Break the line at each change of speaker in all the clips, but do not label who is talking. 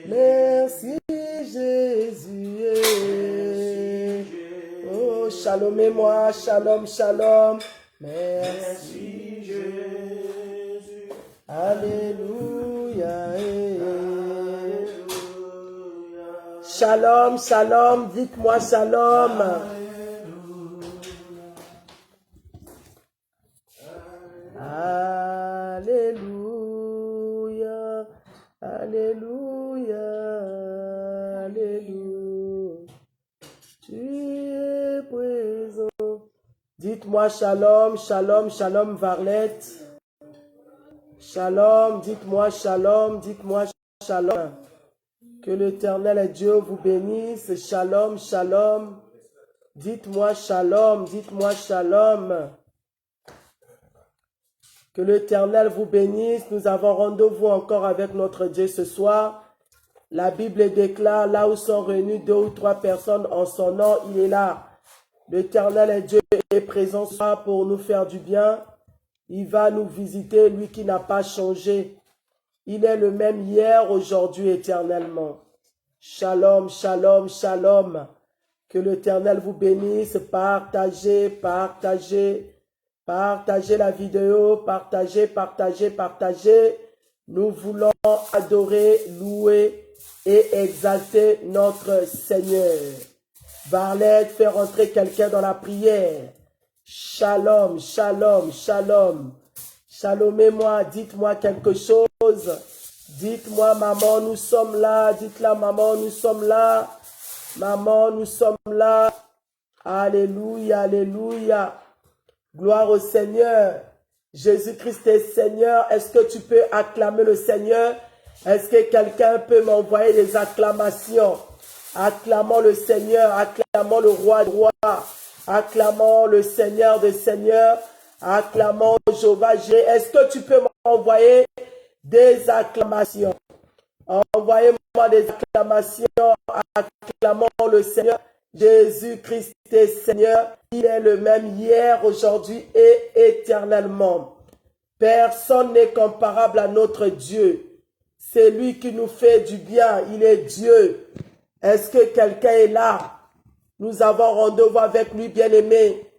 Merci Jésus. Oh, shalom et moi, shalom, shalom. Merci Jésus. Alléluia. Shalom, shalom, dites-moi shalom. Alléluia, alléluia, alléluia. Tu es présent. Dites-moi shalom, shalom, shalom, Varlette. Shalom, dites-moi shalom, dites-moi shalom. Que l'Éternel Dieu vous bénisse. Shalom, shalom. Dites-moi shalom, dites-moi shalom. Que l'Éternel vous bénisse. Nous avons rendez-vous encore avec notre Dieu ce soir. La Bible déclare, là où sont réunis 2 ou 3 personnes en son nom, il est là. L'Éternel Dieu est présent ce soir pour nous faire du bien. Il va nous visiter, lui qui n'a pas changé. Il est le même hier, aujourd'hui, éternellement. Shalom, shalom, shalom. Que l'Éternel vous bénisse. Partagez, partagez. Partagez la vidéo, partagez, partagez, partagez. Nous voulons adorer, louer et exalter notre Seigneur. Varlette, fais rentrer quelqu'un dans la prière. Shalom, shalom, shalom. Shalomez-moi, dites-moi quelque chose. Dites-moi, maman, nous sommes là. Dites-la, maman, nous sommes là. Maman, nous sommes là. Alléluia, alléluia. Gloire au Seigneur. Jésus-Christ est Seigneur. Est-ce que tu peux acclamer le Seigneur? Est-ce que quelqu'un peut m'envoyer des acclamations? Acclamons le Seigneur, acclamons le roi des rois, acclamons le Seigneur des seigneurs, acclamons Jéhovah. Est-ce que tu peux m'envoyer des acclamations? Envoyez-moi des acclamations, acclamons le Seigneur. Jésus-Christ est Seigneur, il est le même hier, aujourd'hui et éternellement. Personne n'est comparable à notre Dieu. C'est lui qui nous fait du bien, il est Dieu. Est-ce que quelqu'un est là? Nous avons rendez-vous avec lui, bien-aimé.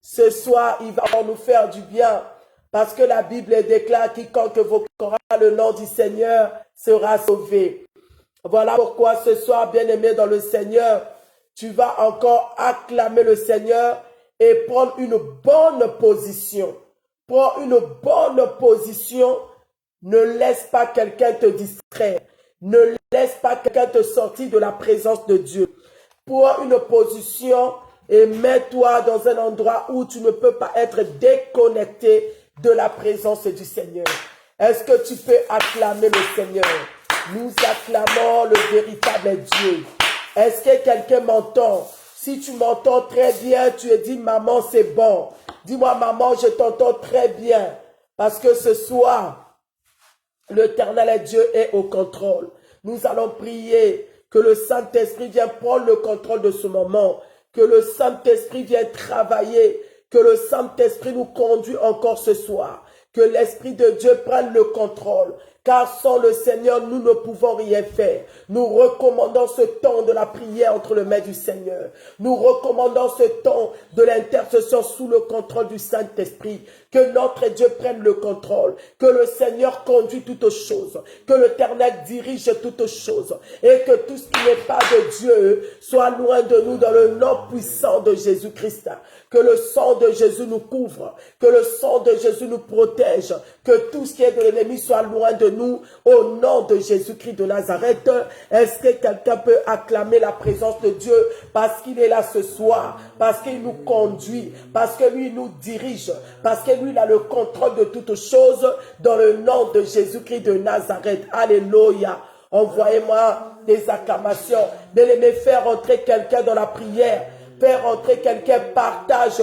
Ce soir, il va nous faire du bien. Parce que la Bible déclare, quiconque évoquera le nom du Seigneur sera sauvé. Voilà pourquoi ce soir, bien-aimé dans le Seigneur, tu vas encore acclamer le Seigneur et prendre une bonne position. Prends une bonne position. Ne laisse pas quelqu'un te distraire. Ne laisse pas quelqu'un te sortir de la présence de Dieu. Prends une position et mets-toi dans un endroit où tu ne peux pas être déconnecté de la présence du Seigneur. Est-ce que tu peux acclamer le Seigneur? Nous acclamons le véritable Dieu. Est-ce que quelqu'un m'entend? Si tu m'entends très bien, tu es dit, maman, c'est bon. Dis-moi, maman, je t'entends très bien. Parce que ce soir, l'Éternel Dieu est au contrôle. Nous allons prier que le Saint-Esprit vienne prendre le contrôle de ce moment. Que le Saint-Esprit vienne travailler. Que le Saint-Esprit nous conduise encore ce soir. Que l'Esprit de Dieu prenne le contrôle. Car sans le Seigneur, nous ne pouvons rien faire. Nous recommandons ce temps de la prière entre les mains du Seigneur. Nous recommandons ce temps de l'intercession sous le contrôle du Saint-Esprit. Que notre Dieu prenne le contrôle. Que le Seigneur conduit toutes choses. Que l'Éternel dirige toutes choses. Et que tout ce qui n'est pas de Dieu soit loin de nous dans le nom puissant de Jésus-Christ. Que le sang de Jésus nous couvre. Que le sang de Jésus nous protège. Que tout ce qui est de l'ennemi soit loin de nous. Au nom de Jésus-Christ de Nazareth. Est-ce que quelqu'un peut acclamer la présence de Dieu parce qu'il est là ce soir? Parce qu'il nous conduit. Parce que lui nous dirige. Parce que lui il a le contrôle de toutes choses. Dans le nom de Jésus-Christ de Nazareth. Alléluia. Envoyez-moi des acclamations. Bien-aimé, faire entrer quelqu'un dans la prière. Faire entrer quelqu'un, partage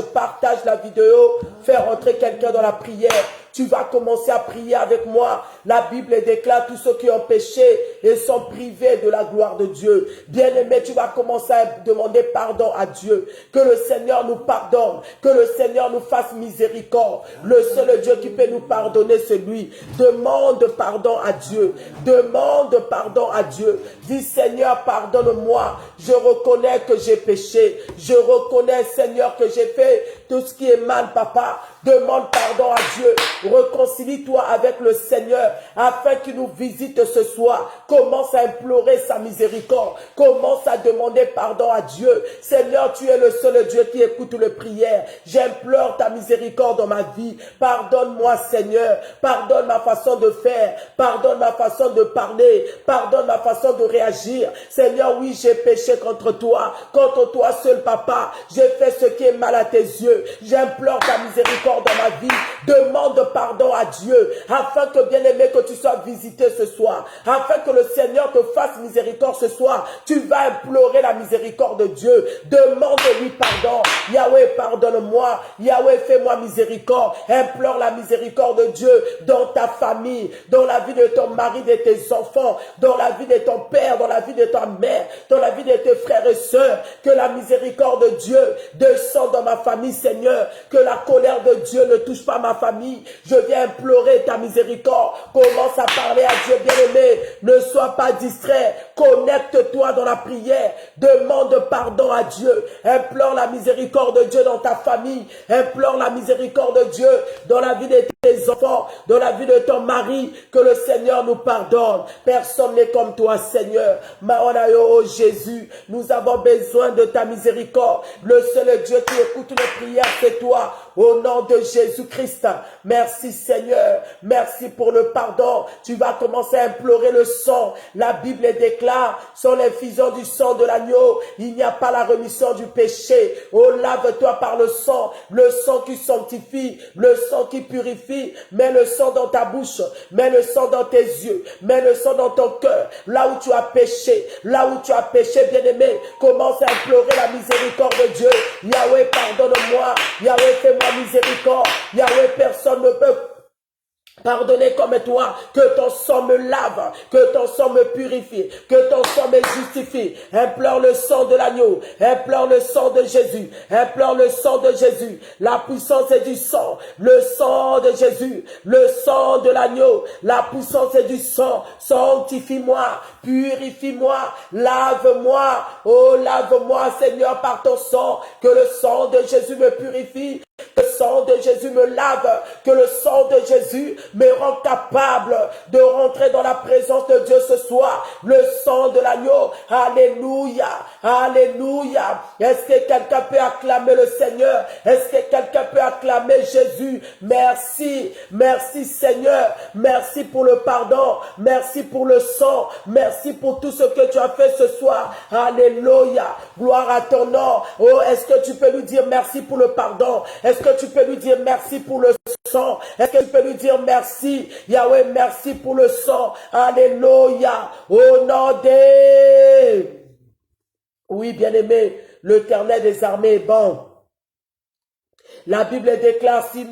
la vidéo, faire entrer quelqu'un dans la prière. Tu vas commencer à prier avec moi. La Bible déclare tous ceux qui ont péché et sont privés de la gloire de Dieu. Bien-aimé, tu vas commencer à demander pardon à Dieu. Que le Seigneur nous pardonne. Que le Seigneur nous fasse miséricorde. Le seul Dieu qui peut nous pardonner, c'est lui. Demande pardon à Dieu. Demande pardon à Dieu. Dis, Seigneur, pardonne-moi. Je reconnais que j'ai péché. Je reconnais, Seigneur, que j'ai fait tout ce qui est mal, papa. Demande pardon à Dieu. Réconcilie-toi avec le Seigneur afin qu'il nous visite ce soir. Commence à implorer sa miséricorde. Commence à demander pardon à Dieu. Seigneur, tu es le seul Dieu qui écoute les prières. J'implore ta miséricorde dans ma vie. Pardonne-moi, Seigneur. Pardonne ma façon de faire. Pardonne ma façon de parler. Pardonne ma façon de réagir. Seigneur, oui, j'ai péché contre toi. Contre toi seul, papa. J'ai fait ce qui est mal à tes yeux. J'implore ta miséricorde dans ma vie. Demande pardon à Dieu afin que, bien-aimé, que tu sois visité ce soir, afin que le Seigneur te fasse miséricorde ce soir. Tu vas implorer la miséricorde de Dieu. Demande-lui pardon. Yahweh, pardonne-moi. Yahweh, fais-moi miséricorde. Implore la miséricorde de Dieu dans ta famille, dans la vie de ton mari, de tes enfants, dans la vie de ton père, dans la vie de ta mère, dans la vie de tes frères et sœurs. Que la miséricorde de Dieu descende dans ma famille, Seigneur. Que la colère de Dieu ne touche pas ma famille. Je viens implorer ta miséricorde. Commence à parler à Dieu, bien-aimé. Ne sois pas distrait. Connecte-toi dans la prière. Demande pardon à Dieu. Implore la miséricorde de Dieu dans ta famille. Implore la miséricorde de Dieu dans la vie de tes enfants, dans la vie de ton mari. Que le Seigneur nous pardonne. Personne n'est comme toi, Seigneur. Oh Jésus, nous avons besoin de ta miséricorde. Le seul Dieu qui écoute les prières, c'est toi. Au nom de Jésus-Christ, merci Seigneur, merci pour le pardon. Tu vas commencer à implorer le sang. La Bible déclare, sur l'effusion du sang de l'agneau, il n'y a pas la rémission du péché. Oh, lave-toi par le sang qui sanctifie, le sang qui purifie. Mets le sang dans ta bouche, mets le sang dans tes yeux, mets le sang dans ton cœur. Là où tu as péché, bien-aimé, commence à implorer la miséricorde de Dieu. Yahweh, pardonne-moi. Yahweh, fais-moi miséricorde. Yahweh, personne ne peut pardonner comme toi. Que ton sang me lave, que ton sang me purifie, que ton sang me justifie. Implore le sang de l'agneau, implore le sang de Jésus, implore le sang de Jésus. La puissance est du sang, le sang de Jésus, le sang de l'agneau. La puissance est du sang. Sanctifie-moi, purifie-moi, lave-moi. Oh, lave-moi, Seigneur, par ton sang. Que le sang de Jésus me purifie. Que le sang de Jésus me lave, que le sang de Jésus me rend capable de rentrer dans la présence de Dieu ce soir. Le sang de l'agneau, alléluia, alléluia. Est-ce que quelqu'un peut acclamer le Seigneur? Est-ce que quelqu'un peut acclamer Jésus? Merci, merci Seigneur, merci pour le pardon, merci pour le sang, merci pour tout ce que tu as fait ce soir. Alléluia, gloire à ton nom. Oh, est-ce que tu peux lui dire merci pour le pardon? Est-ce que tu peux lui dire merci pour le sang? Est-ce que tu peux lui dire merci? Yahweh, merci pour le sang. Alléluia. Au nom de... Oui, bien-aimé, l'Éternel des armées est bon. La Bible déclare, si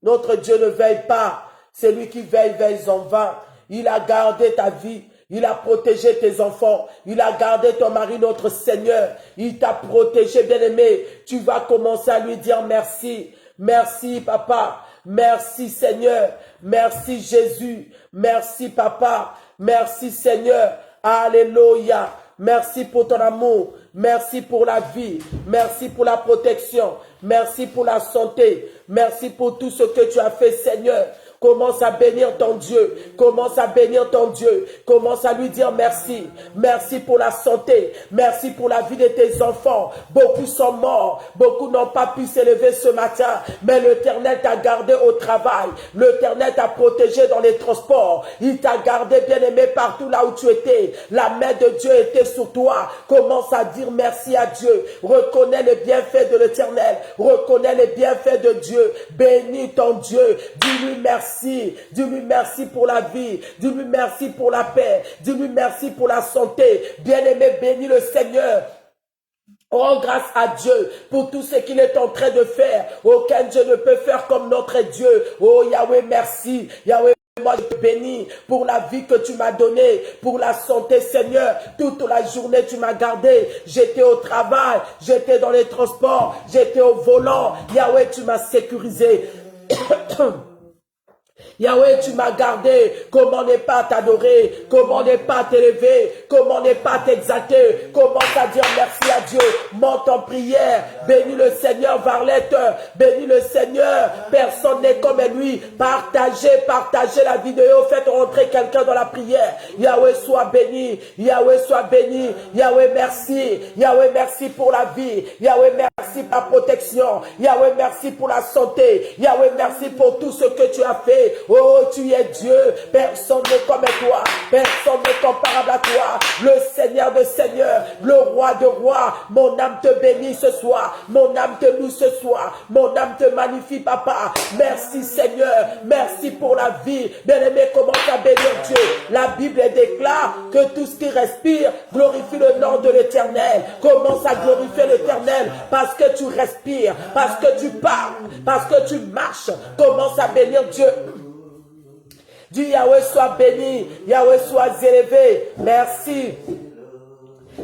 notre Dieu ne veille pas, celui qui veille, veille en vain. Il a gardé ta vie. Il a protégé tes enfants. Il a gardé ton mari, notre Seigneur. Il t'a protégé, bien-aimé. Tu vas commencer à lui dire merci. Merci, papa. Merci, Seigneur. Merci, Jésus. Merci, papa. Merci, Seigneur. Alléluia. Merci pour ton amour. Merci pour la vie. Merci pour la protection. Merci pour la santé. Merci pour tout ce que tu as fait, Seigneur. Commence à bénir ton Dieu. Commence à bénir ton Dieu. Commence à lui dire merci. Merci pour la santé. Merci pour la vie de tes enfants. Beaucoup sont morts. Beaucoup n'ont pas pu s'élever ce matin. Mais l'Éternel t'a gardé au travail. L'Éternel t'a protégé dans les transports. Il t'a gardé, bien-aimé, partout là où tu étais. La main de Dieu était sur toi. Commence à dire merci à Dieu. Reconnais les bienfaits de l'Éternel. Reconnais les bienfaits de Dieu. Bénis ton Dieu. Dis-lui merci. Dis-lui merci pour la vie. Dis-lui merci pour la paix. Dis-lui merci pour la santé. Bien-aimé, bénis le Seigneur. Rends grâce à Dieu pour tout ce qu'il est en train de faire. Aucun Dieu ne peut faire comme notre Dieu. Oh Yahweh, merci. Yahweh, moi je te bénis pour la vie que tu m'as donnée, pour la santé, Seigneur. Toute la journée, tu m'as gardé. J'étais au travail, j'étais dans les transports, j'étais au volant. Yahweh, tu m'as sécurisé. Yahweh, tu m'as gardé. Comment ne pas t'adorer? Comment ne pas t'élever? Comment ne pas t'exalter? Comment à dire merci à Dieu? Monte en prière. Bénis le Seigneur, varlette. Bénis le Seigneur. Personne n'est comme lui. Partagez la vidéo. Faites rentrer quelqu'un dans la prière. Yahweh, sois béni. Yahweh, sois béni. Yahweh, merci. Yahweh, merci pour la vie. Yahweh, merci pour la protection. Yahweh, merci pour la santé. Yahweh, merci pour tout ce que tu as fait. Oh, tu es Dieu. Personne n'est comme toi. Personne n'est comparable à toi. Le Seigneur de Seigneurs, le Roi de Rois. Mon âme te bénit ce soir. Mon âme te loue ce soir. Mon âme te magnifie, Papa. Merci, Seigneur. Merci pour la vie. Bien-aimé, commence à bénir Dieu. La Bible déclare que tout ce qui respire glorifie le nom de l'Éternel. Commence à glorifier l'Éternel parce que tu respires, parce que tu parles, parce que tu marches. Commence à bénir Dieu. Dis Yahweh soit béni, Yahweh soit élevé. Merci.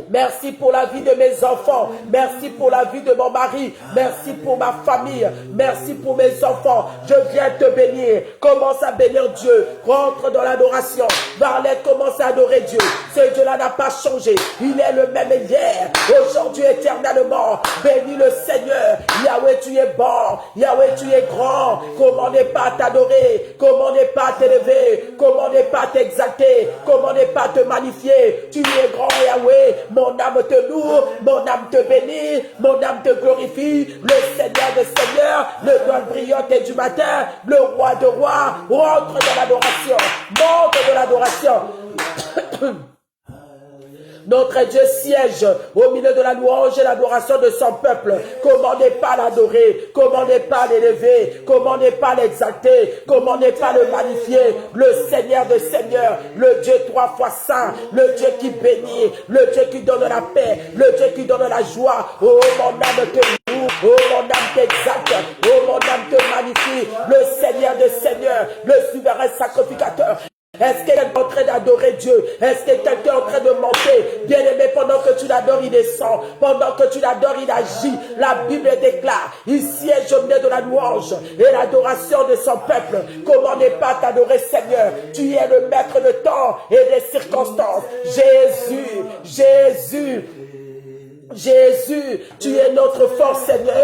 Merci pour la vie de mes enfants. Merci pour la vie de mon mari. Merci pour ma famille. Merci pour mes enfants. Je viens te bénir. Commence à bénir Dieu. Rentre dans l'adoration. Varlette, commence à adorer Dieu. Ce Dieu-là n'a pas changé. Il est le même hier, aujourd'hui, éternellement. Bénis le Seigneur. Yahweh, tu es bon. Yahweh, tu es grand. Comment ne pas t'adorer? Comment ne pas t'élever? Comment ne pas t'exalter? Comment ne pas te magnifier? Tu es grand, Yahweh. Mon âme te loue, mon âme te bénit, mon âme te glorifie. Le Seigneur de Seigneurs, le don brillant du matin, le Roi de rois, rentre dans l'adoration, monte de l'adoration. Notre Dieu siège au milieu de la louange et l'adoration de son peuple. Comment ne pas l'adorer? Comment ne pas l'élever? Comment ne pas l'exalter? Comment ne pas le magnifier? Le Seigneur de Seigneurs, le Dieu 3 fois saint, le Dieu qui bénit, le Dieu qui donne la paix, le Dieu qui donne la joie. Oh, mon âme te loue, oh, mon âme t'exalte, oh, mon âme te magnifie. Le Seigneur de Seigneurs, le souverain sacrificateur. Est-ce qu'elle est en train d'adorer Dieu? Est-ce que quelqu'un est en train de monter? Bien-aimé, pendant que tu l'adores, il descend. Pendant que tu l'adores, il agit. La Bible déclare, il siège au milieu de la louange et l'adoration de son peuple. Comment ne pas t'adorer, Seigneur? Tu es le maître de temps et des circonstances. Jésus, Jésus. Jésus, tu es notre force, Seigneur.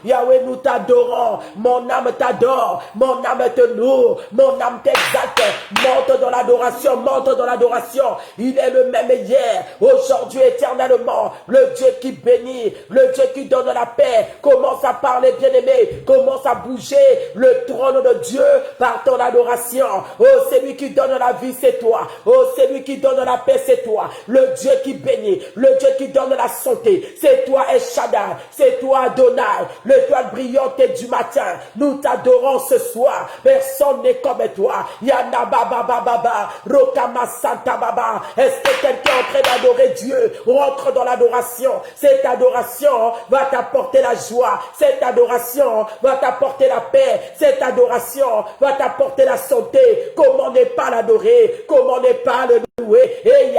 Yahweh, nous t'adorons. Mon âme t'adore. Mon âme te loue. Mon âme t'exalte. Monte dans l'adoration. Monte dans l'adoration. Il est le même hier, aujourd'hui, éternellement. Le Dieu qui bénit. Le Dieu qui donne la paix. Commence à parler, bien-aimé. Commence à bouger le trône de Dieu par ton adoration. Oh, c'est lui qui donne la vie, c'est toi. Oh, c'est lui qui donne la paix, c'est toi. Le Dieu qui bénit, le Dieu qui donne la santé, c'est toi, El Shaddai, c'est toi, Adonai, l'étoile brillante du matin. Nous t'adorons ce soir. Personne n'est comme toi. Yana baba baba, Rokama Santa baba. Est-ce que quelqu'un est en train d'adorer Dieu? Rentre dans l'adoration. Cette adoration va t'apporter la joie. Cette adoration va t'apporter la paix. Cette adoration va t'apporter la santé. Comment ne pas l'adorer? Comment ne pas le louer? Et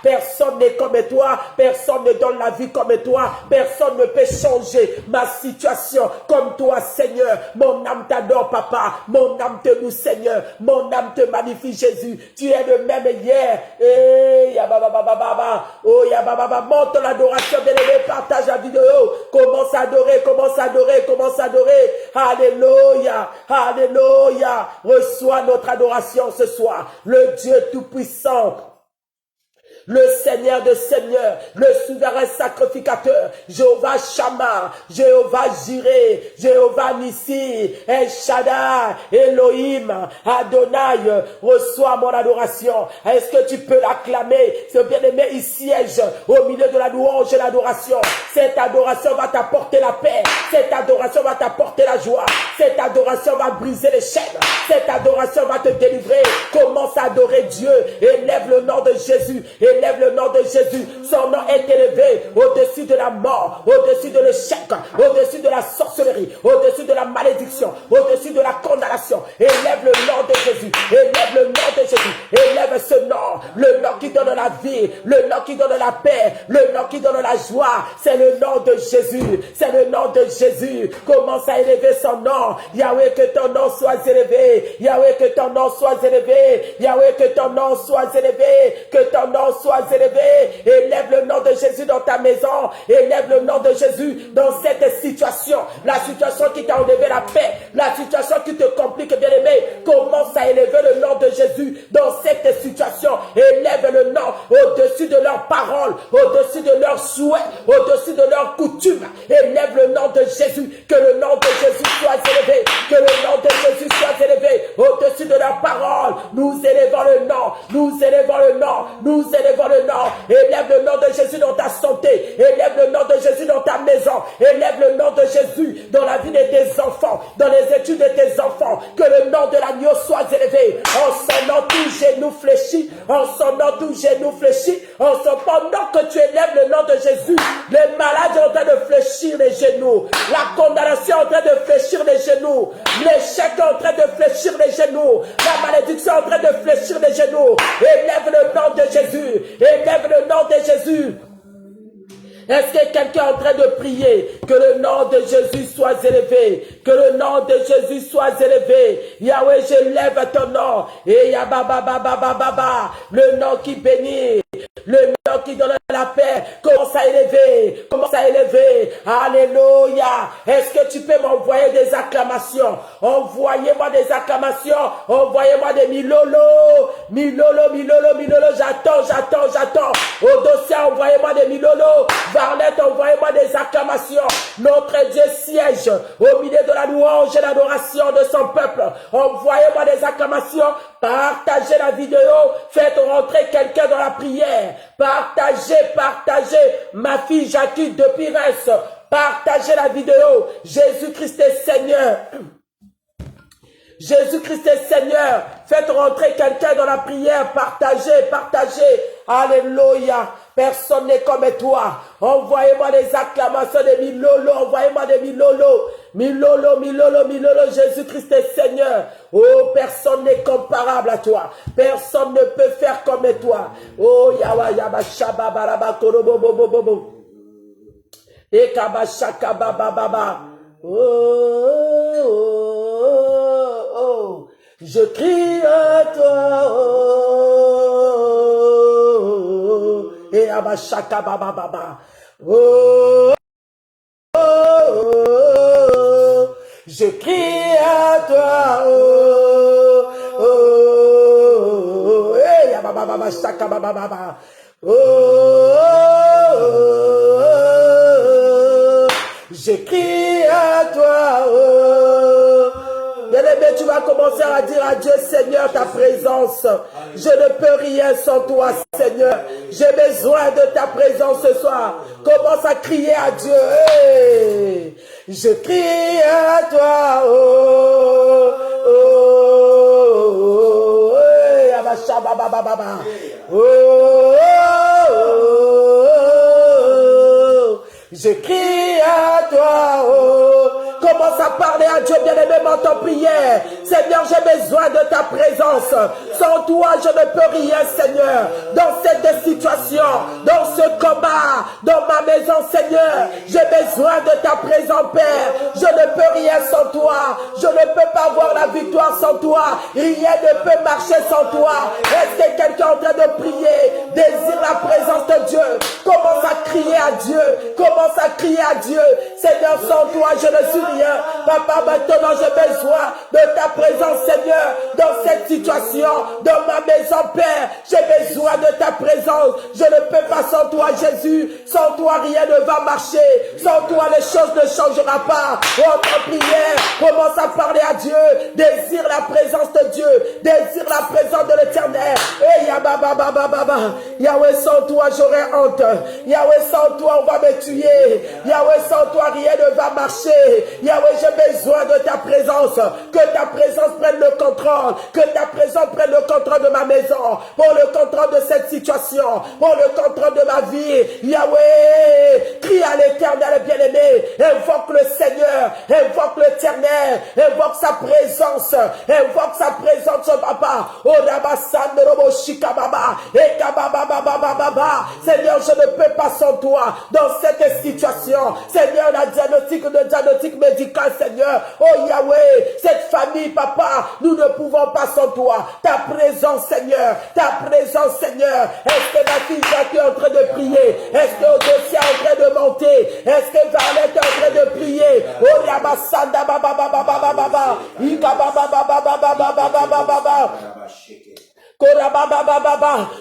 personne n'est comme toi. Personne ne donne la vie comme toi. Personne ne peut changer ma situation comme toi, Seigneur. Mon âme t'adore, Papa. Mon âme te loue, Seigneur. Mon âme te magnifie, Jésus. Tu es le même hier. Et oh, monte l'adoration, bien-aimé. Partage la vidéo. Commence à adorer, commence à adorer, commence à adorer. Alléluia. Alléluia. Reçois notre adoration ce soir. Le Dieu Tout-Puissant, le Seigneur de Seigneurs, le souverain sacrificateur, Jéhovah Shammah, Jéhovah Jireh, Jéhovah Nissi, El Shaddai, Elohim, Adonai, reçois mon adoration. Est-ce que tu peux l'acclamer? Ce bien-aimé, il siège au milieu de la louange et l'adoration. Cette adoration va t'apporter la paix. Cette adoration adoration va t'apporter la joie. Cette adoration va briser les chaînes. Cette adoration va te délivrer. Commence à adorer Dieu. Élève le nom de Jésus. Élève le nom de Jésus. Son nom est élevé au-dessus de la mort, au-dessus de l'échec, au-dessus de la sorcellerie, au-dessus de la malédiction, au-dessus de la condamnation. Élève le nom de Jésus. Élève le nom de Jésus. Élève ce nom. Le nom qui donne la vie. Le nom qui donne la paix. Le nom qui donne la joie. C'est le nom de Jésus. C'est le nom de Jésus. Commence à élever son nom. Yahweh, que ton nom soit élevé. Yahweh, que ton nom soit élevé. Yahweh, que ton nom soit élevé. Que ton nom soit élevé. Élève le nom de Jésus dans ta maison. Élève le nom de Jésus dans cette situation. La situation qui t'a enlevé la paix. La situation qui te complique, bien aimé. Commence à élever le nom de Jésus dans cette situation. Élève le nom au-dessus de leurs paroles, au-dessus de leurs souhaits, au-dessus de leurs coutumes. Élève le nom de Jésus. Que le nom de Jésus soit élevé. Que le nom de Jésus soit élevé au-dessus de leurs paroles. Nous élevons le nom. Nous élevons le nom. Nous élevons le nom. Élève le nom de Jésus dans ta santé. Élève le nom de Jésus dans ta maison. Élève le nom de Jésus dans la vie de tes enfants, dans les études de tes enfants. Que le nom de l'agneau soit élevé. En son nom, tout genou fléchit. En son nom, tout genou fléchit. En son pendant que tu élèves le nom de Jésus, les malades sont en train de fléchir les genoux. La condamnation est en train de fléchir les genoux. L'échec est en train de fléchir les genoux. La malédiction est en train de fléchir les genoux. Élève le nom de Jésus. Élève le nom de Jésus. Est-ce que quelqu'un est en train de prier que le nom de Jésus soit élevé? Que le nom de Jésus soit élevé. Yahweh, j'élève ton nom. Et Yababa, le nom qui bénit. Le nom qui donne la paix. Commence à élever. Commence à élever. Alléluia. Est-ce que tu peux m'envoyer des acclamations? Envoyez-moi des acclamations. Envoyez-moi des milolo. Milolo, milolo, milolo. J'attends. Au dossier, envoyez-moi des milolo. Varlette, envoyez-moi des acclamations. Notre Dieu siège au milieu de la louange et l'adoration de son peuple. Envoyez-moi des acclamations. Partagez la vidéo. Faites rentrer quelqu'un dans la prière. Partagez. Ma fille Jackie de Pires. Partagez la vidéo. Jésus-Christ est Seigneur. Jésus-Christ est Seigneur. Faites rentrer quelqu'un dans la prière. Partagez. Alléluia. Personne n'est comme toi. Envoyez-moi des acclamations de milolo. Envoyez-moi des milolo. Milolo. Jésus-Christ est Seigneur. Oh, personne n'est comparable à toi. Personne ne peut faire comme toi. Oh, yaba shaba baraba korobo bobo bobo. Ekaba shaka baba baba. Oh. Je crie à toi. Et abashaka baba baba. Je crie à toi. Et abashaka baba baba. Je crie à toi. Bien-aimé, tu vas commencer à dire à Dieu, Seigneur, ta présence. Je ne peux rien sans toi, Seigneur. J'ai besoin de ta présence ce soir. Commence à crier à Dieu. Hey, je crie à toi. Je crie à toi. Commence à parler à Dieu, bien-aimé, dans ton prière. Seigneur, j'ai besoin de ta présence. Sans toi, je ne peux rien, Seigneur. Dans cette situation, dans ce combat, dans ma maison, Seigneur, j'ai besoin de ta présence, Père. Je ne peux rien sans toi. Je ne peux pas avoir la victoire sans toi. Rien ne peut marcher sans toi. Est-ce que quelqu'un est en train de prier, désire la présence de Dieu? Commence à crier à Dieu. Commence à crier à Dieu. Seigneur, sans toi, je ne suis rien. Papa, maintenant j'ai besoin de ta présence, Seigneur, dans cette situation, dans ma maison, Père. J'ai besoin de ta présence. Je ne peux pas sans toi, Jésus. Sans toi, rien ne va marcher. Sans toi, les choses ne changeront pas. Oh, ta prière, commence à parler à Dieu. Désire la présence de Dieu. Désire la présence de l'Éternel. Et Yahweh, sans toi, j'aurais honte. Yahweh, sans toi, on va me tuer. Yahweh, sans toi, toi, rien ne va marcher. Yahweh, j'ai besoin de ta présence. Que ta présence prenne le contrôle. Que ta présence prenne le contrôle de ma maison. Pour le contrôle de cette situation. Pour le contrôle de ma vie. Yahweh, crie à l'Éternel bien-aimé. Invoque le Seigneur. Invoque l'Éternel. Invoque sa présence. Invoque sa présence, papa. Oh, Rabassan, Robo, Shikababa. Et Kababa. Seigneur, je ne peux pas sans toi dans cette situation. Seigneur, le diagnostic médical, Seigneur. Oh Yahweh, cette famille, papa, nous ne pouvons pas sans toi. Ta présence, Seigneur. Ta présence, Seigneur. Est-ce que ma fille Jacques est en train de prier? Est-ce que Odossia est en train de monter? Est-ce que Varlette est en train de prier? Oh Rabasanda, baba. Ika baba.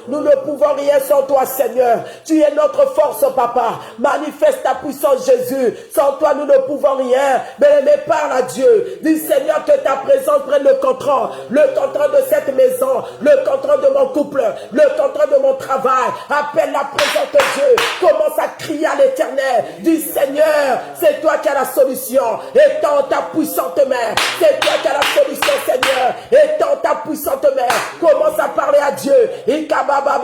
Nous ne pouvons rien sans toi, Seigneur. Tu es notre force, papa. Manifeste ta puissance, Jésus. Sans toi, nous ne pouvons rien. Mais parle à Dieu. Dis, Seigneur, que ta présence prenne le contrôle de cette maison, le contrôle de mon couple, le contrôle de mon travail. Appelle la présence de Dieu. Commence à crier à l'Éternel. Dis, Seigneur, c'est toi qui as la solution. Étends ta puissante main. C'est toi qui as la solution, Seigneur. Étends ta puissante main. Commence à parler à Dieu. Ikababa,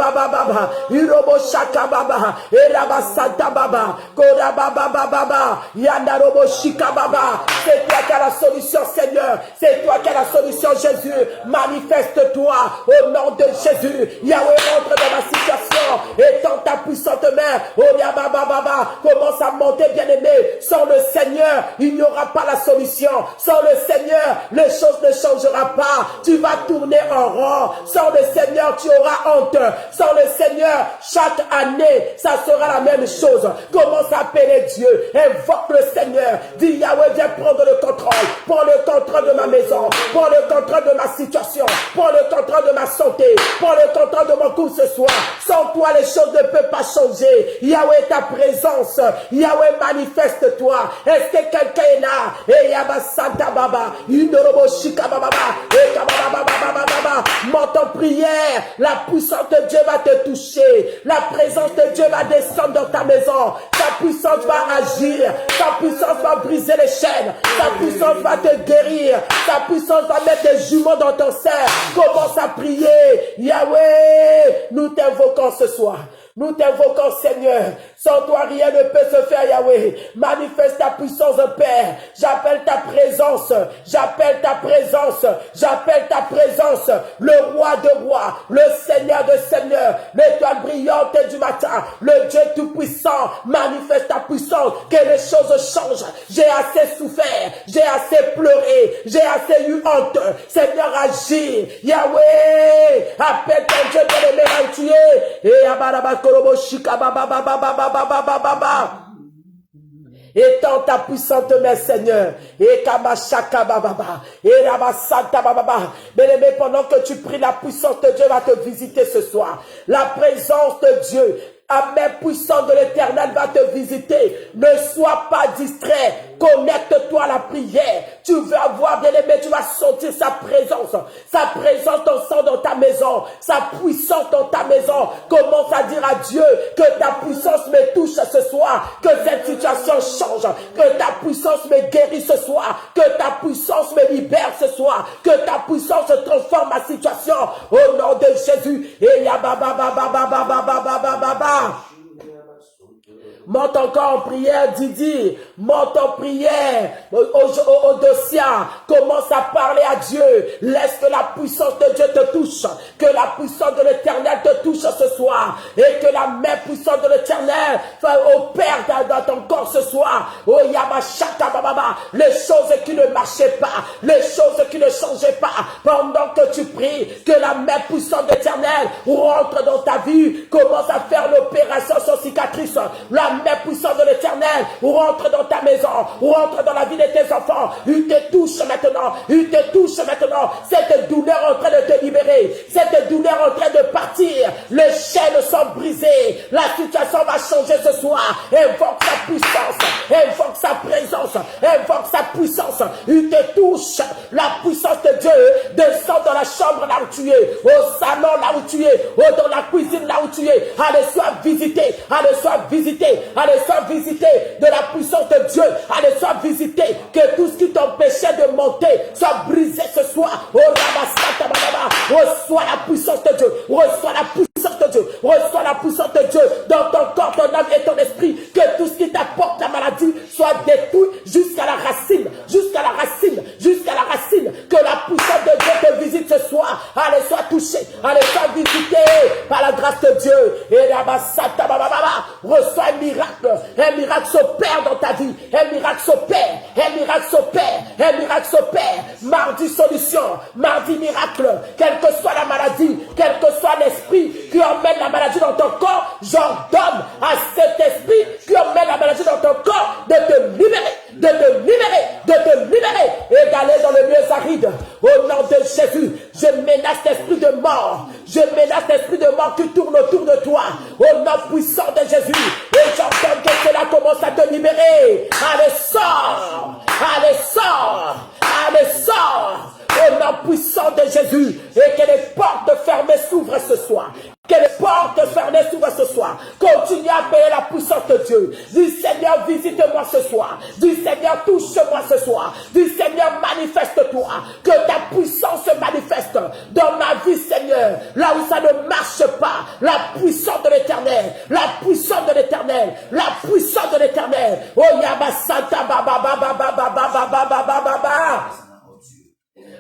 Irobo Shakababa, Eraba Santa Baba, Korababa, Yandarobo Shikababa. C'est toi qui as la solution, Seigneur. C'est toi qui as la solution, Jésus. Manifeste-toi au nom de Jésus. Yahweh, entre dans ma situation. Étends ta puissante main. Baba, commence à monter, bien-aimé. Sans le Seigneur, il n'y aura pas la solution. Sans le Seigneur, les choses ne changeront pas. Tu vas tourner en rond. Sans le Seigneur, tu auras honte. Sans le Seigneur, chaque année, ça sera la même chose. Commence à appeler Dieu. Invoque le Seigneur. Dis, Yahweh, viens prendre le contrôle. Prends le contrôle de ma maison. Prends le contrôle de ma situation. Prends le contrôle de ma santé. Prends le contrôle de mon couple ce soir. Sans toi, les choses ne peuvent pas changer. Yahweh, ta présence. Yahweh, manifeste-toi. Est-ce que quelqu'un est là? Et Yaba Santa Baba. Indorobo Shika Baba. Et Kababa. Mon prière, la puissance de Dieu va te toucher. La présence de Dieu va descendre dans ta maison. Sa puissance va agir. Sa puissance va briser les chaînes. Sa puissance va te guérir. Sa puissance va mettre des jumeaux dans ton sein. Commence à prier. Yahweh, nous t'invoquons ce soir. Nous t'invoquons, Seigneur. Sans toi, rien ne peut se faire, Yahweh. Manifeste ta puissance, Père. J'appelle ta présence. J'appelle ta présence. J'appelle ta présence. Le roi de rois. Le Seigneur de seigneurs. L'étoile brillante du matin. Le Dieu tout-puissant. Manifeste ta puissance. Que les choses changent. J'ai assez souffert. J'ai assez pleuré. J'ai assez eu honte. Seigneur, agis. Yahweh. Appelle ton Dieu de les mérantuer. Et Abaraba. Étends ta puissante main, Seigneur. Et Kamashaka Baba. Et Rabasanta Baba. Bien-aimé, pendant que tu pries, la puissance de Dieu va te visiter ce soir. La présence de Dieu, la main puissante de l'Éternel va te visiter. Ne sois pas distrait. Connecte-toi à la prière. Tu vas voir, bien-aimé, tu vas sentir sa présence. Sa présence t'ensemble dans ta maison. Sa puissance dans ta maison. Commence à dire à Dieu que ta puissance me touche ce soir. Que cette situation change. Que ta puissance me guérit ce soir. Que ta puissance me libère ce soir. Que ta puissance transforme ma situation. Au nom de Jésus. Et ya baba. Monte encore en prière, Didi. Monte en prière. Odossia, commence à parler à Dieu. Laisse que la puissance de Dieu te touche. Que la puissance de l'Éternel te touche ce soir. Et que la main puissante de l'Éternel opère dans ton corps ce soir. Oh Yamashaka Baba. Les choses qui ne marchaient pas. Les choses qui ne changeaient pas. Pendant que tu pries, que la main puissante de l'Éternel rentre dans ta vie. Commence à faire l'opération sur cicatrice. La main puissante de l'Éternel rentre dans ta maison, rentre dans la vie de tes enfants. Il te touche maintenant. Il te touche maintenant. Cette douleur est en train de te libérer. Cette douleur est en train de partir. Les chaînes sont brisées. La situation va changer ce soir. Invoque sa puissance. Invoque sa présence. Invoque sa puissance. Il te touche. La puissance de Dieu descend dans la chambre là où tu es, au salon là où tu es, dans la cuisine là où tu es. Allez, sois visité. Allez, sois visité. Allez, sois visité de la puissance de Dieu. Allez, sois visité. Que tout ce qui t'empêchait de monter soit brisé ce soir. Oh, reçois la puissance de Dieu. Reçois la puissance de Dieu. Reçois la puissance de Dieu dans ton corps, ton âme et ton esprit. Que tout ce qui t'apporte la maladie soit détruit jusqu'à la racine. Jusqu'à la racine. Jusqu'à la racine. Que la puissance de Dieu te visite ce soir. Allez, sois touché. Allez, sois visité par la grâce de Dieu. Et reçois un miracle. Un miracle s'opère dans ta vie. Un miracle s'opère. Un miracle s'opère. Un miracle s'opère. Mardi solution. Mardi miracle. Quelle que soit la maladie, quel que soit l'esprit qui emmène la maladie dans ton corps, j'ordonne à cet esprit qui emmène la maladie dans ton corps de te libérer, de te libérer, de te libérer et d'aller dans le lieu aride. Au nom de Jésus, je menace l'esprit de mort. Je menace l'esprit de mort qui tourne autour de toi. Au nom puissant de Jésus. Et j'ordonne que cela commence à te libérer. Allez, sors! Allez, sors! Allez, sors! Au nom puissant de Jésus. Et que les portes fermées s'ouvrent ce soir. Que les portes fermées s'ouvrent ce soir. Continue à appeler la puissance de Dieu. Dis Seigneur, visite-moi ce soir. Dis Seigneur, touche-moi ce soir. Dis Seigneur, manifeste-toi. Que ta puissance se manifeste dans ma vie, Seigneur. Là où ça ne marche pas. La puissance de l'Éternel. La puissance de l'Éternel. La puissance de l'Éternel. Oh Yaba Santa Baba Baba Baba Baba Baba Baba.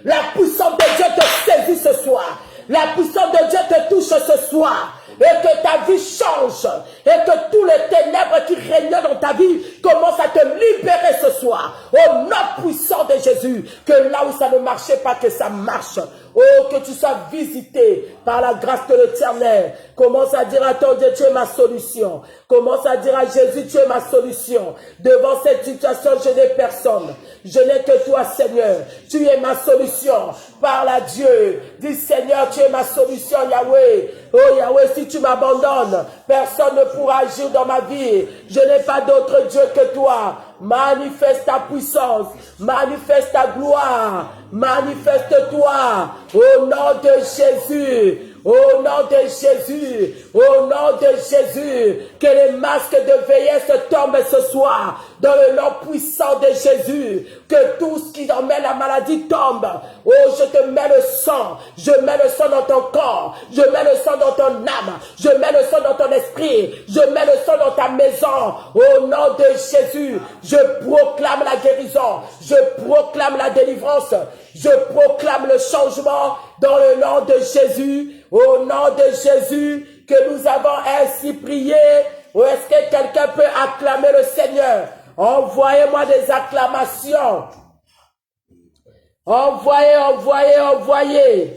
La puissance de Dieu te saisit ce soir. La puissance de Dieu te touche ce soir. Et que ta vie change. Et que tous les ténèbres qui régnaient dans ta vie commencent à te libérer ce soir. Au nom puissant de Jésus. Que là où ça ne marchait pas, que ça marche. Oh, que tu sois visité par la grâce de l'Éternel. Commence à dire à ton Dieu, tu es ma solution. Commence à dire à Jésus, tu es ma solution. Devant cette situation, je n'ai personne. Je n'ai que toi, Seigneur. Tu es ma solution. Parle à Dieu. Dis, Seigneur, tu es ma solution, Yahweh. Oh, Yahweh, si tu m'abandonnes, personne ne pourra agir dans ma vie. Je n'ai pas d'autre Dieu que toi. Manifeste ta puissance. Manifeste ta gloire. Manifeste-toi. Au nom de Jésus. Au nom de Jésus, au nom de Jésus, que les masques de vieillesse tombent ce soir, dans le nom puissant de Jésus, que tout ce qui emmène la maladie tombe. Oh, je te mets le sang, je mets le sang dans ton corps, je mets le sang dans ton âme, je mets le sang dans ton esprit, je mets le sang dans ta maison. Au nom de Jésus, je proclame la guérison, je proclame la délivrance, je proclame le changement dans le nom de Jésus. Au nom de Jésus, que nous avons ainsi prié. Ou est-ce que quelqu'un peut acclamer le Seigneur? Envoyez-moi des acclamations. Envoyez, envoyez, envoyez.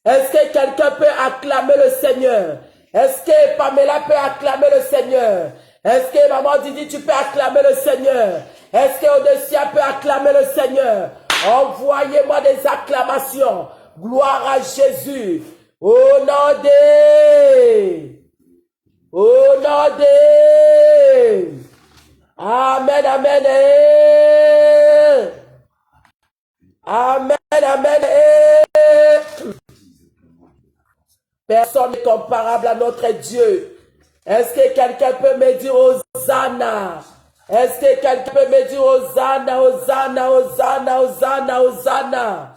Est-ce que quelqu'un peut acclamer le Seigneur? Est-ce que Pamela peut acclamer le Seigneur? Est-ce que Maman Didi, tu peux acclamer le Seigneur? Est-ce que Odessia peut acclamer le Seigneur? Envoyez-moi des acclamations. Gloire à Jésus. Au nom de Amen, amen, amen, amen. Personne n'est comparable à notre Dieu. Est-ce que quelqu'un peut me dire Hosanna? Est-ce que quelqu'un peut me dire Hosanna, Hosanna, Hosanna, Hosanna, Hosanna?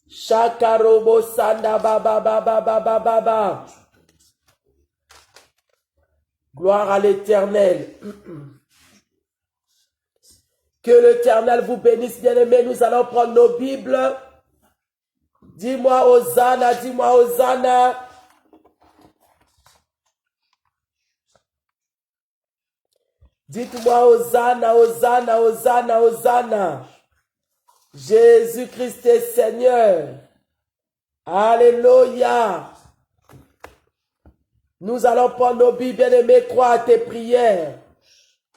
Shakarobo Sanda Baba Baba Baba Baba. Gloire à l'Éternel. Que l'Éternel vous bénisse, bien-aimés. Nous allons prendre nos Bibles. Dis-moi Hosanna, dis-moi Hosanna. Dites-moi Hosanna, Hosanna, Hosanna, Hosanna. Jésus-Christ est Seigneur. Alléluia. Nous allons prendre nos Bibles, bien-aimés, crois à tes prières.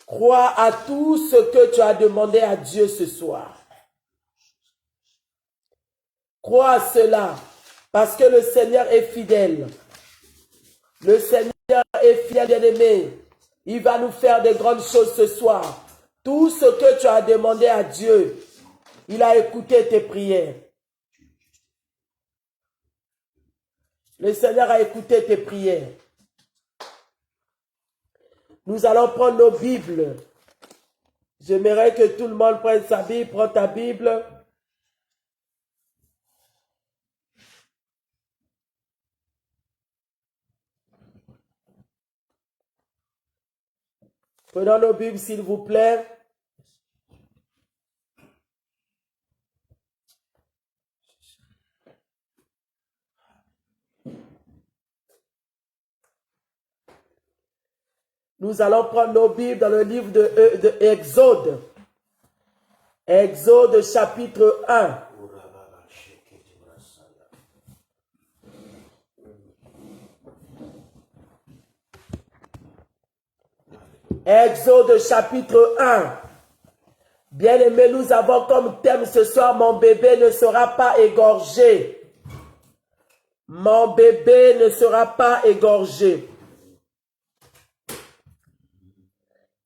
Crois à tout ce que tu as demandé à Dieu ce soir. Crois à cela, parce que le Seigneur est fidèle. Le Seigneur est fidèle, bien-aimé. Il va nous faire de grandes choses ce soir. Tout ce que tu as demandé à Dieu, il a écouté tes prières. Le Seigneur a écouté tes prières. Nous allons prendre nos Bibles. J'aimerais que tout le monde prenne sa Bible. Prends ta Bible. Prenons nos Bibles, s'il vous plaît. Nous allons prendre nos Bibles dans le livre de Exode. Exode chapitre 1. Exode chapitre 1. Bien-aimés, nous avons comme thème ce soir, mon bébé ne sera pas égorgé. Mon bébé ne sera pas égorgé.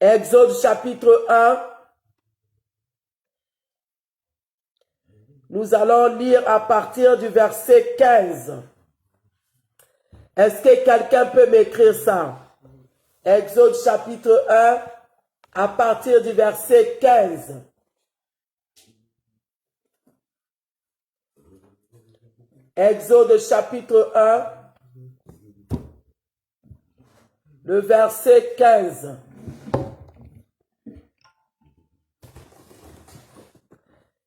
Exode chapitre 1. Nous allons lire à partir du verset 15. Est-ce que quelqu'un peut m'écrire ça? Exode chapitre 1, à partir du verset 15. Exode chapitre 1, le verset 15.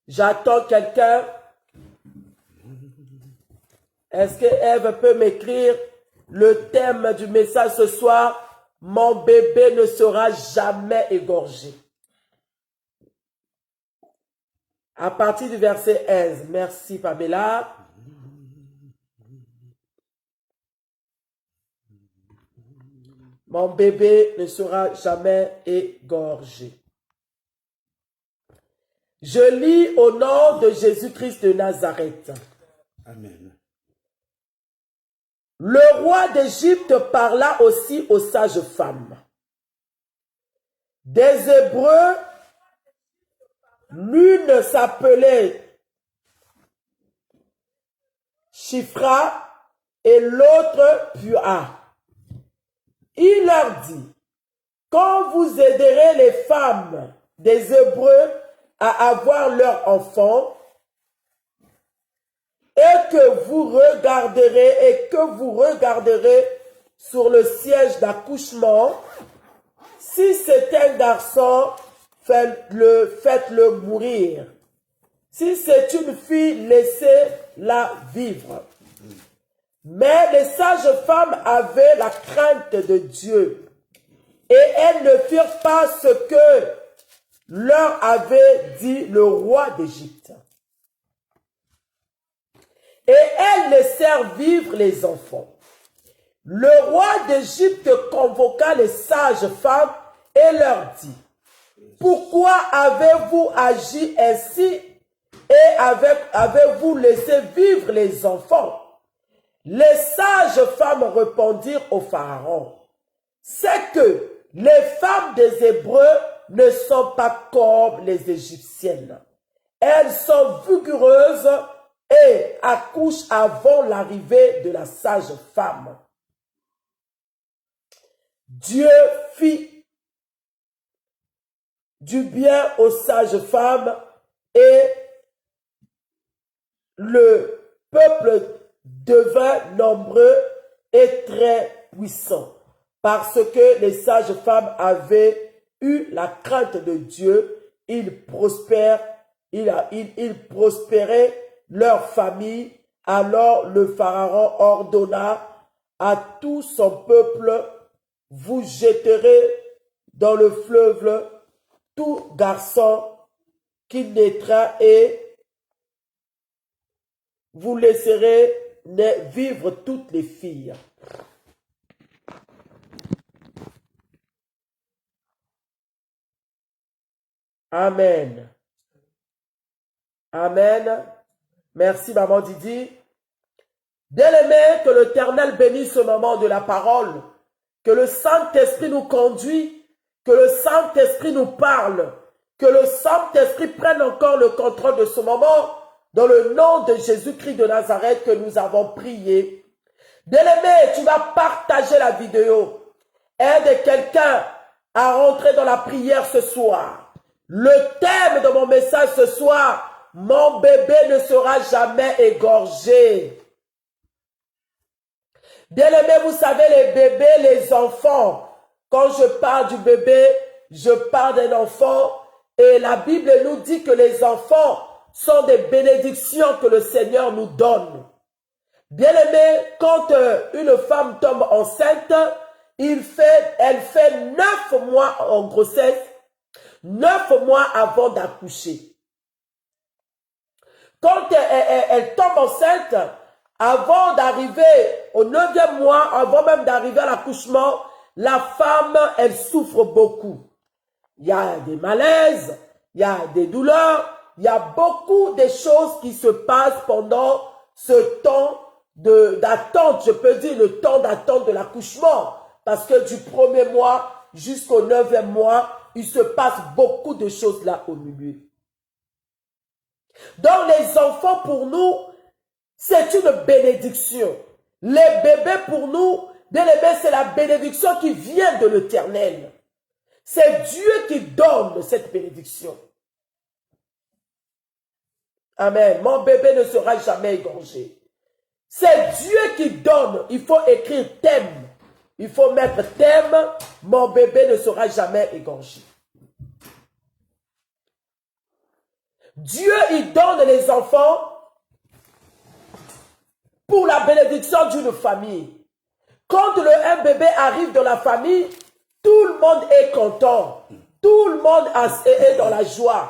J'attends quelqu'un. Est-ce que Ève peut m'écrire le thème du message ce soir? Mon bébé ne sera jamais égorgé. À partir du verset 11. Merci Pamela. Mon bébé ne sera jamais égorgé. Je lis au nom de Jésus-Christ de Nazareth.
Amen.
Le roi d'Égypte parla aussi aux sages femmes. Des Hébreux, l'une s'appelait Shifra et l'autre Pua. Il leur dit, quand vous aiderez les femmes des Hébreux à avoir leurs enfants, et que vous regarderez sur le siège d'accouchement, si c'est un garçon, faites-le mourir. Si c'est une fille, laissez-la vivre. Mais les sages femmes avaient la crainte de Dieu, et elles ne firent pas ce que leur avait dit le roi d'Égypte. Et elles laissèrent vivre les enfants. Le roi d'Égypte convoqua les sages femmes et leur dit, pourquoi avez-vous agi ainsi et avez-vous laissé vivre les enfants? Les sages femmes répondirent au Pharaon, c'est que les femmes des Hébreux ne sont pas comme les Égyptiennes. Elles sont vigoureuses et accouchent avant l'arrivée de la sage femme. Dieu fit du bien aux sages femmes et le peuple devint nombreux et très puissant parce que les sages femmes avaient eu la crainte de Dieu. Ils prospéraient leur famille. Alors le Pharaon ordonna à tout son peuple, vous jetterez dans le fleuve tout garçon qui naîtra et vous laisserez vivre toutes les filles. Amen. Amen. Merci, maman Didi. Bien-aimé, que l'Éternel bénisse ce moment de la parole, que le Saint-Esprit nous conduit, que le Saint-Esprit nous parle, que le Saint-Esprit prenne encore le contrôle de ce moment, dans le nom de Jésus-Christ de Nazareth que nous avons prié. Bien-aimé, tu vas partager la vidéo. Aide quelqu'un à rentrer dans la prière ce soir. Le thème de mon message ce soir, mon bébé ne sera jamais égorgé. Bien-aimés, vous savez, les bébés, les enfants, quand je parle du bébé, je parle d'un enfant et la Bible nous dit que les enfants sont des bénédictions que le Seigneur nous donne. Bien-aimés, quand une femme tombe enceinte, elle fait 9 mois en grossesse, 9 mois avant d'accoucher. Quand elle tombe enceinte, avant d'arriver au 9e mois, avant même d'arriver à l'accouchement, la femme, elle souffre beaucoup. Il y a des malaises, il y a des douleurs, il y a beaucoup de choses qui se passent pendant ce temps d'attente, je peux dire le temps d'attente de l'accouchement. Parce que du 1er mois jusqu'au 9e mois, il se passe beaucoup de choses là au milieu. Donc les enfants pour nous, c'est une bénédiction. Les bébés pour nous, bien aimés, c'est la bénédiction qui vient de l'Éternel. C'est Dieu qui donne cette bénédiction. Amen. Mon bébé ne sera jamais égorgé. C'est Dieu qui donne. Il faut écrire thème. Il faut mettre thème. Mon bébé ne sera jamais égorgé. Dieu, il donne les enfants pour la bénédiction d'une famille. Quand un bébé arrive dans la famille, tout le monde est content. Tout le monde est dans la joie.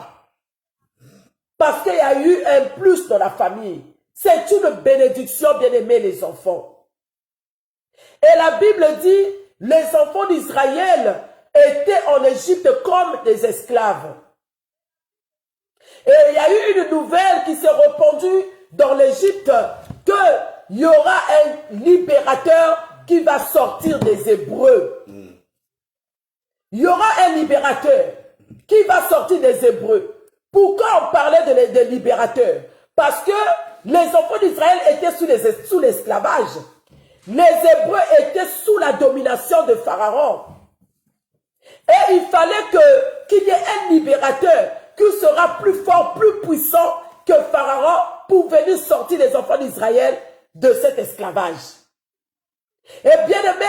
Parce qu'il y a eu un plus dans la famille. C'est une bénédiction, bien-aimés, les enfants. Et la Bible dit, les enfants d'Israël étaient en Égypte comme des esclaves. Et il y a eu une nouvelle qui s'est répandue dans l'Égypte qu'il y aura un libérateur qui va sortir des Hébreux. Il y aura un libérateur qui va sortir des Hébreux. Pourquoi on parlait de libérateurs? Parce que les enfants d'Israël étaient sous l'esclavage. Les Hébreux étaient sous la domination de Pharaon. Et il fallait qu'il y ait un libérateur qui sera plus fort, plus puissant que Pharaon pour venir sortir les enfants d'Israël de cet esclavage. Et bien aimé,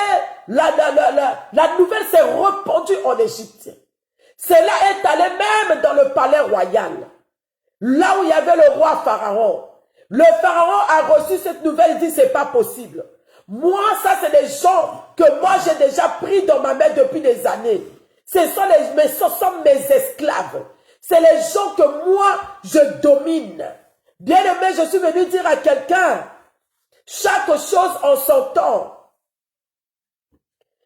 la nouvelle s'est répandue en Égypte. Cela est allé même dans le palais royal, là où il y avait le roi Pharaon. Le Pharaon a reçu cette nouvelle, il dit c'est pas possible. Moi, ça c'est des gens que moi j'ai déjà pris dans ma main depuis des années. Ce sont mes esclaves. C'est les gens que moi je domine. Bien aimé, je suis venu dire à quelqu'un, chaque chose en son temps.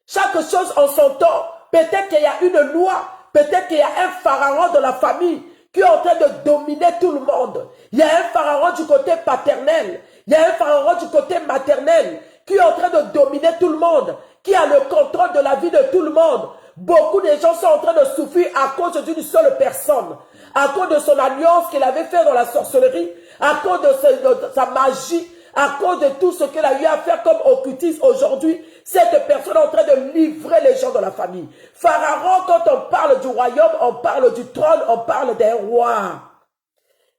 Chaque chose en son temps. Peut-être qu'il y a une loi, peut-être qu'il y a un pharaon dans la famille qui est en train de dominer tout le monde. Il y a un pharaon du côté paternel, il y a un pharaon du côté maternel qui est en train de dominer tout le monde, qui a le contrôle de la vie de tout le monde. Beaucoup de gens sont en train de souffrir à cause d'une seule personne, à cause de son alliance qu'il avait fait dans la sorcellerie, à cause de sa magie, à cause de tout ce qu'elle a eu à faire comme occultisme aujourd'hui. Cette personne est en train de livrer les gens de la famille. Pharaon, quand on parle du royaume, on parle du trône, on parle d'un roi.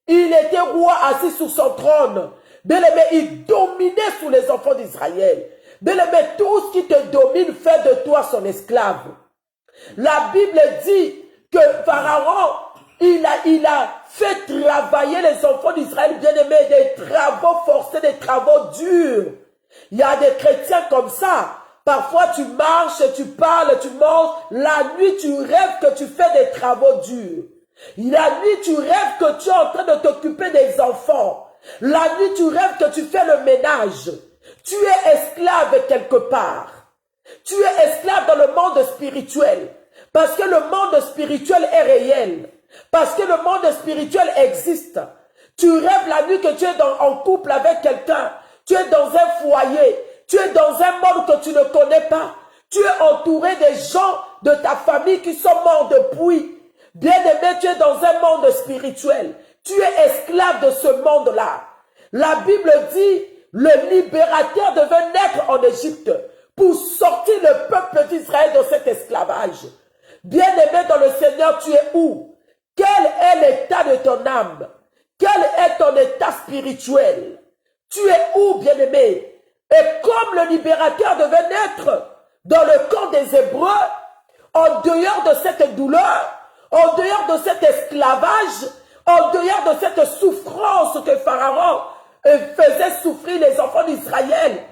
Il était roi assis sur son trône. Bien-aimé, il dominait sous les enfants d'Israël. Bien-aimé, tout ce qui te domine fait de toi son esclave. La Bible dit que Pharaon, il a fait travailler les enfants d'Israël, bien-aimés, des travaux forcés, des travaux durs. Il y a des chrétiens comme ça. Parfois, tu marches, tu parles, tu manges. La nuit, tu rêves que tu fais des travaux durs. La nuit, tu rêves que tu es en train de t'occuper des enfants. La nuit, tu rêves que tu fais le ménage. Tu es esclave quelque part. Tu es esclave dans le monde spirituel. Parce que le monde spirituel est réel. Parce que le monde spirituel existe. Tu rêves la nuit que tu es en couple avec quelqu'un. Tu es dans un foyer. Tu es dans un monde que tu ne connais pas. Tu es entouré des gens de ta famille qui sont morts depuis. Bien-aimé, tu es dans un monde spirituel. Tu es esclave de ce monde-là. La Bible dit, le libérateur devait naître en Égypte pour sortir le peuple d'Israël de cet esclavage. Bien-aimé dans le Seigneur, tu es où? Quel est l'état de ton âme? Quel est ton état spirituel? Tu es où, bien-aimé? Et comme le libérateur devait naître dans le camp des Hébreux, en dehors de cette douleur, en dehors de cet esclavage, en dehors de cette souffrance que Pharaon faisait souffrir les enfants d'Israël,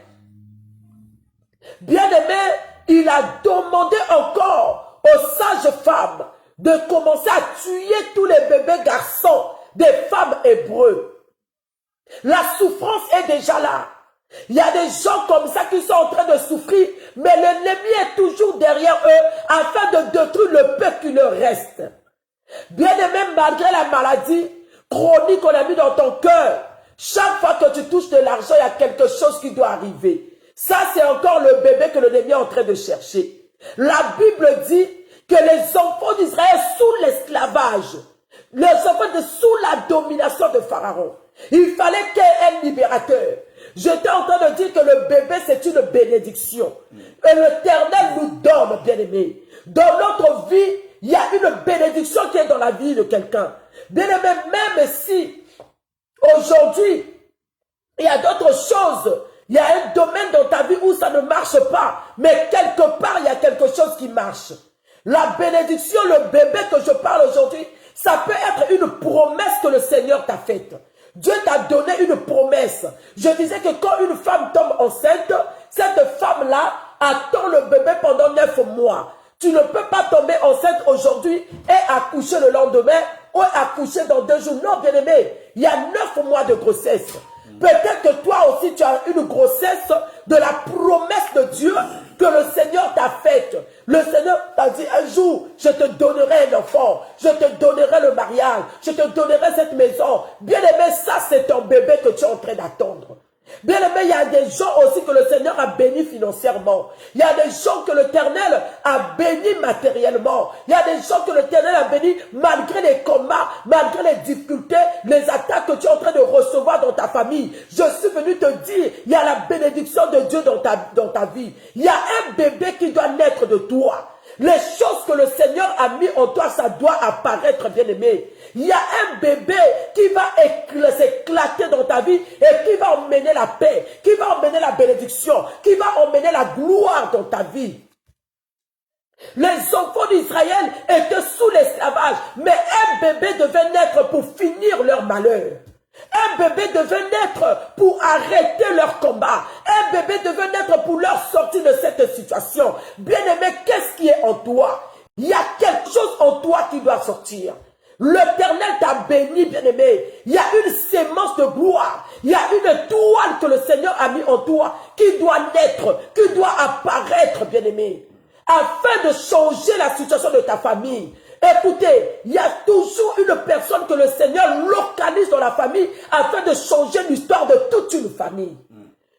bien-aimé, il a demandé encore aux sages femmes de commencer à tuer tous les bébés garçons des femmes hébreux. La souffrance est déjà là. Il y a des gens comme ça qui sont en train de souffrir, mais l'ennemi est toujours derrière eux afin de détruire le peu qui leur reste. Bien-aimé, malgré la maladie chronique qu'on a mis dans ton cœur, chaque fois que tu touches de l'argent, il y a quelque chose qui doit arriver. Ça, c'est encore le bébé que l'ennemi est en train de chercher. La Bible dit que les enfants d'Israël sous l'esclavage, les enfants sous la domination de Pharaon, il fallait qu'il y ait un libérateur. J'étais en train de dire que le bébé, c'est une bénédiction. Et l'Éternel nous donne, bien-aimé. Dans notre vie, il y a une bénédiction qui est dans la vie de quelqu'un. Bien-aimé, même si aujourd'hui, il y a d'autres choses, il y a un domaine dans ta vie où ça ne marche pas, mais quelque part, il y a quelque chose qui marche. La bénédiction, le bébé que je parle aujourd'hui, ça peut être une promesse que le Seigneur t'a faite. Dieu t'a donné une promesse. Je disais que quand une femme tombe enceinte, cette femme-là attend le bébé pendant 9 mois. Tu ne peux pas tomber enceinte aujourd'hui et accoucher le lendemain ou accoucher dans 2 jours. Non, bien-aimé, il y a 9 mois de grossesse. Peut-être que toi aussi tu as une grossesse de la promesse de Dieu que le Seigneur t'a faite. Le Seigneur t'a dit un jour, je te donnerai un enfant, je te donnerai le mariage, je te donnerai cette maison. Bien-aimé, ça c'est ton bébé que tu es en train d'attendre. Bien-aimé, il y a des gens aussi que le Seigneur a béni financièrement. Il y a des gens que l'Éternel a béni matériellement. Il y a des gens que l'Éternel a béni malgré les combats, malgré les difficultés, les attaques que tu es en train de recevoir dans ta famille. Je suis venu te dire, il y a la bénédiction de Dieu dans ta vie. Il y a un bébé qui doit naître de toi. Les choses que le Seigneur a mis en toi, ça doit apparaître, bien-aimé. Il y a un bébé qui va s'éclater dans ta vie et qui va emmener la paix, qui va emmener la bénédiction, qui va emmener la gloire dans ta vie. Les enfants d'Israël étaient sous l'esclavage, mais un bébé devait naître pour finir leur malheur. Un bébé devait naître pour arrêter leur combat. Un bébé devait naître pour leur sortir de cette situation. Bien-aimé, qu'est-ce qui est en toi? Il y a quelque chose en toi qui doit sortir. L'Éternel t'a béni, bien-aimé. Il y a une sémence de gloire. Il y a une toile que le Seigneur a mis en toi qui doit naître, qui doit apparaître, bien-aimé, afin de changer la situation de ta famille. Écoutez, il y a toujours une personne que le Seigneur localise dans la famille afin de changer l'histoire de toute une famille.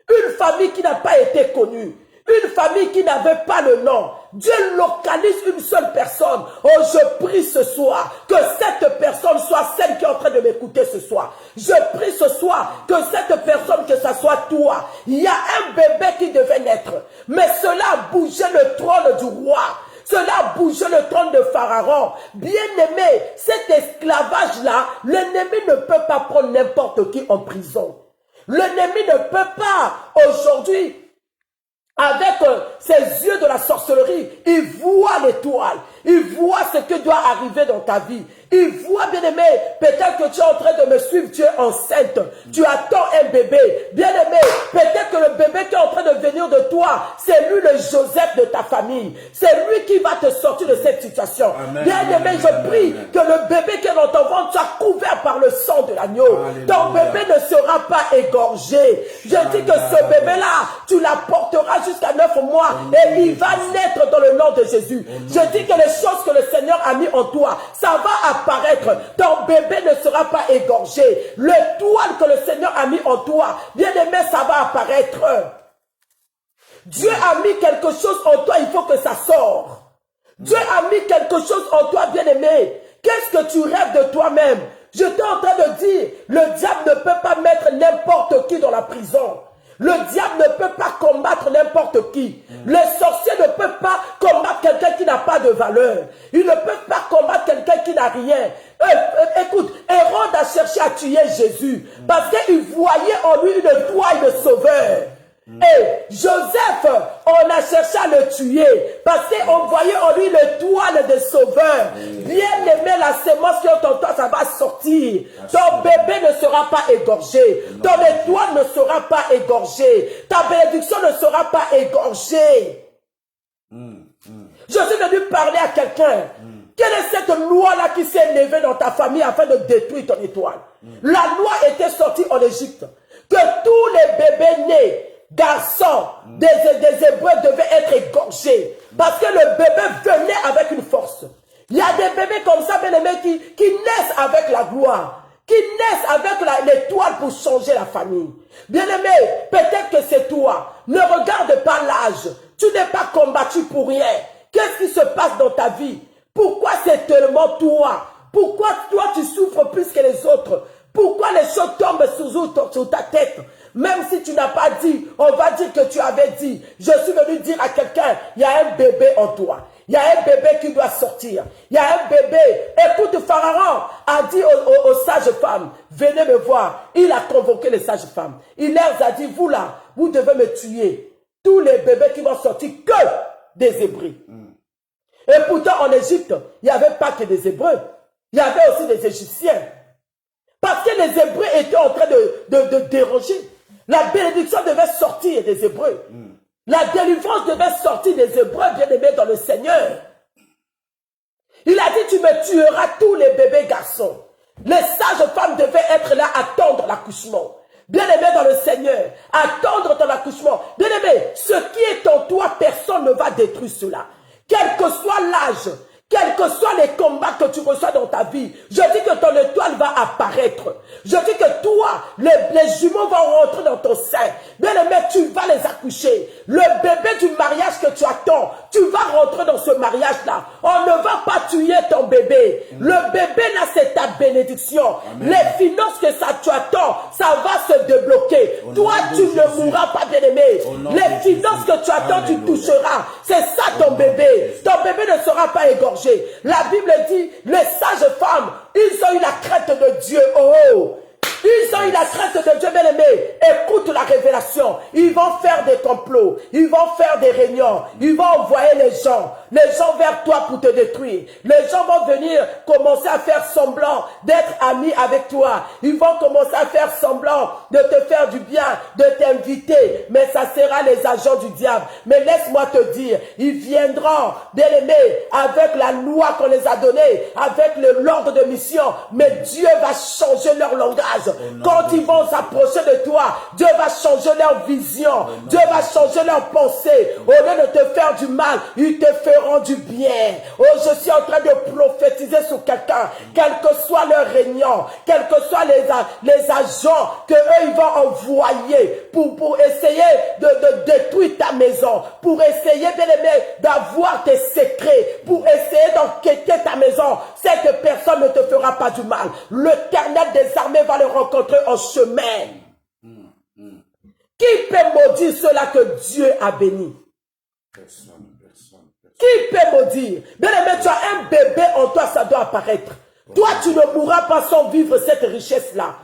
Une famille qui n'a pas été connue. Une famille qui n'avait pas le nom. Dieu localise une seule personne. Oh, je prie ce soir que cette personne soit celle qui est en train de m'écouter ce soir. Je prie ce soir que cette personne, que ça soit toi. Il y a un bébé qui devait naître. Mais cela a bougé le trône du roi. Cela a bougé le trône de Pharaon. Bien-aimé, cet esclavage-là, l'ennemi ne peut pas prendre n'importe qui en prison. L'ennemi ne peut pas aujourd'hui, avec ses yeux de la sorcellerie, il voit l'étoile, il voit ce qui doit arriver dans ta vie. Il voit, bien-aimé, peut-être que tu es en train de me suivre, tu es enceinte, tu attends un bébé. Bien-aimé, peut-être que le bébé qui est en train de venir de toi, c'est lui le Joseph de ta famille. C'est lui qui va te sortir de cette situation. Bien-aimé, je prie que le bébé qui est dans ton ventre soit couvert par le sang de l'agneau. Ton bébé ne sera pas égorgé. Je dis que ce bébé-là, tu l'apporteras jusqu'à 9 mois et il va naître dans le nom de Jésus. Je dis que les choses que le Seigneur a mis en toi, ça va apparaître. Ton bébé ne sera pas égorgé. Le toile que le Seigneur a mis en toi, bien-aimé, ça va apparaître. Dieu a mis quelque chose en toi, il faut que ça sorte. Dieu a mis quelque chose en toi, bien-aimé. Qu'est-ce que tu rêves de toi-même? Je t'ai en train de dire, le diable ne peut pas mettre n'importe qui dans la prison. Le diable ne peut pas combattre n'importe qui. Les sorciers ne peuvent pas combattre quelqu'un qui n'a pas de valeur. Ils ne peuvent pas combattre quelqu'un qui n'a rien. Écoute, Hérode a cherché à tuer Jésus parce qu'il voyait en lui une toile de sauveur. Et Joseph, on a cherché à le tuer parce qu'on voyait en lui le toile de sauveur. Bien aimé, la sémence qui est en toi, ça va sortir. Ton bébé ne sera pas égorgé. Ton étoile ne sera pas égorgée. Ta bénédiction ne sera pas égorgée. Je suis venu parler à quelqu'un. Quelle est cette loi-là qui s'est élevée dans ta famille afin de détruire ton étoile? La loi était sortie en Égypte que tous les bébés nés garçons des Hébreux devaient être égorgés parce que le bébé venait avec une force. Il y a des bébés comme ça, bien aimés, qui naissent avec la gloire, qui naissent avec l'étoile pour changer la famille. Bien aimé, peut-être que c'est toi. Ne regarde pas l'âge. Tu n'es pas combattu pour rien. Qu'est-ce qui se passe dans ta vie? Pourquoi c'est tellement toi? Pourquoi toi tu souffres plus que les autres? Pourquoi les choses tombent sur ta tête? Même si tu n'as pas dit, on va dire que tu avais dit. Je suis venu dire à quelqu'un, il y a un bébé en toi. Il y a un bébé qui doit sortir. Il y a un bébé. Écoute, Pharaon a dit aux sages-femmes, venez me voir. Il a convoqué les sages-femmes. Il leur a dit, vous là, vous devez me tuer. Tous les bébés qui vont sortir que des Hébreux. Et pourtant, en Égypte, il n'y avait pas que des Hébreux. Il y avait aussi des Égyptiens. Parce que les Hébreux étaient en train de déranger. La bénédiction devait sortir des Hébreux. La délivrance devait sortir des Hébreux bien-aimés dans le Seigneur. Il a dit, tu me tueras tous les bébés garçons. Les sages femmes devaient être là, attendre l'accouchement. Bien-aimé dans le Seigneur, attendre ton accouchement. Bien-aimé, ce qui est en toi, personne ne va détruire cela. Quel que soit l'âge, quels que soient les combats que tu reçois dans ta vie, je dis que ton étoile va apparaître. Je dis que toi, les jumeaux vont rentrer dans ton sein. Bien aimé, tu vas les accoucher. Le bébé du mariage que tu attends, tu vas rentrer dans ce mariage-là. On ne va pas tuer ton bébé. Le bébé là, c'est ta bénédiction. Amen. Les finances que tu attends, ça va se débloquer. Toi, tu ne mourras pas, bien aimé. Les finances que tu attends, tu toucheras. C'est ça ton bébé. Ton bébé ne sera pas égorgé. La Bible dit, les sages femmes, ils ont eu la crainte de Dieu. Oh, ils ont eu la crainte de Dieu, bien aimé. Écoute la révélation. Ils vont faire des complots. Ils vont faire des réunions. Ils vont envoyer les gens vers toi pour te détruire. Les gens vont venir commencer à faire semblant d'être amis avec toi. Ils vont commencer à faire semblant de te faire du bien, de t'inviter. Mais ça sera les agents du diable. Mais laisse-moi te dire, ils viendront, bien aimé, avec la loi qu'on les a donnée, avec l'ordre de mission. Mais Dieu va changer leur langage. Quand ils vont s'approcher de toi, Dieu va changer leur vision. Dieu va changer leur pensée. Au lieu de te faire du mal, ils te feront du bien. Oh, je suis en train de prophétiser sur quelqu'un. Quelle que soit leur réunion, quels que soient les agents que eux ils vont envoyer pour essayer de détruire ta maison, pour essayer, bien aimé, d'avoir tes secrets, pour essayer d'enquêter ta maison, cette personne ne te fera pas du mal. L'Éternel des armées va le rencontrer en chemin. Qui peut maudire cela que Dieu a béni? Personne. Qui peut maudire? Bien aimé, tu as un bébé en toi, ça doit apparaître. Toi, tu ne mourras pas sans vivre cette richesse-là.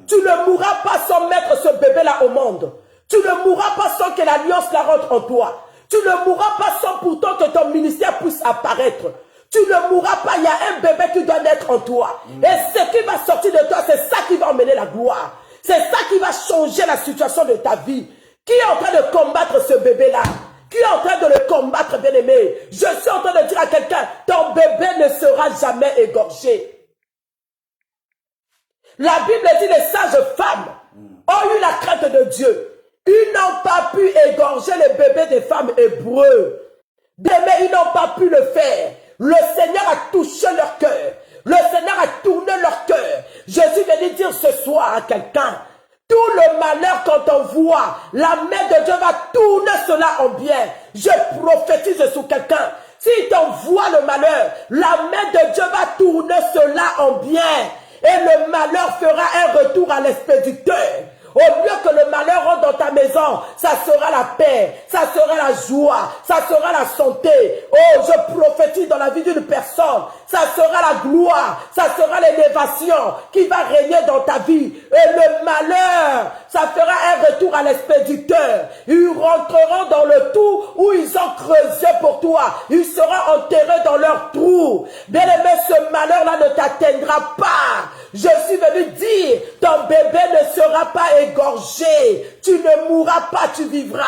Tu ne mourras pas sans mettre ce bébé-là au monde. Tu ne mourras pas sans que l'alliance la rentre en toi. Tu ne mourras pas sans pourtant que ton ministère puisse apparaître. Tu ne mourras pas, il y a un bébé qui doit naître en toi. Et ce qui va sortir de toi, c'est ça qui va emmener la gloire. C'est ça qui va changer la situation de ta vie. Qui est en train de combattre ce bébé-là? Qui est en train de le combattre, bien-aimé? Je suis en train de dire à quelqu'un, ton bébé ne sera jamais égorgé. La Bible dit, les sages femmes ont eu la crainte de Dieu. Ils n'ont pas pu égorger les bébés des femmes hébreux. Mais ils n'ont pas pu le faire. Le Seigneur a touché leur cœur. Le Seigneur a tourné leur cœur. Je suis venu dire ce soir à quelqu'un, tout le malheur quand on voit, la main de Dieu va tourner cela en bien. Je prophétise sur quelqu'un. Si t'envoie le malheur, la main de Dieu va tourner cela en bien. Et le malheur fera un retour à l'expéditeur. Au lieu que le malheur rentre dans ta maison, maison, ça sera la paix, ça sera la joie, ça sera la santé. Oh, je prophétise dans la vie d'une personne, ça sera la gloire, ça sera l'élévation qui va régner dans ta vie. Et le malheur, ça fera un retour à l'expéditeur. Ils rentreront dans le trou où ils ont creusé pour toi. Ils seront enterrés dans leur trou. Bien-aimé, ce malheur-là ne t'atteindra pas. Je suis venu dire, ton bébé ne sera pas égorgé. Tu ne mourras pas, tu vivras.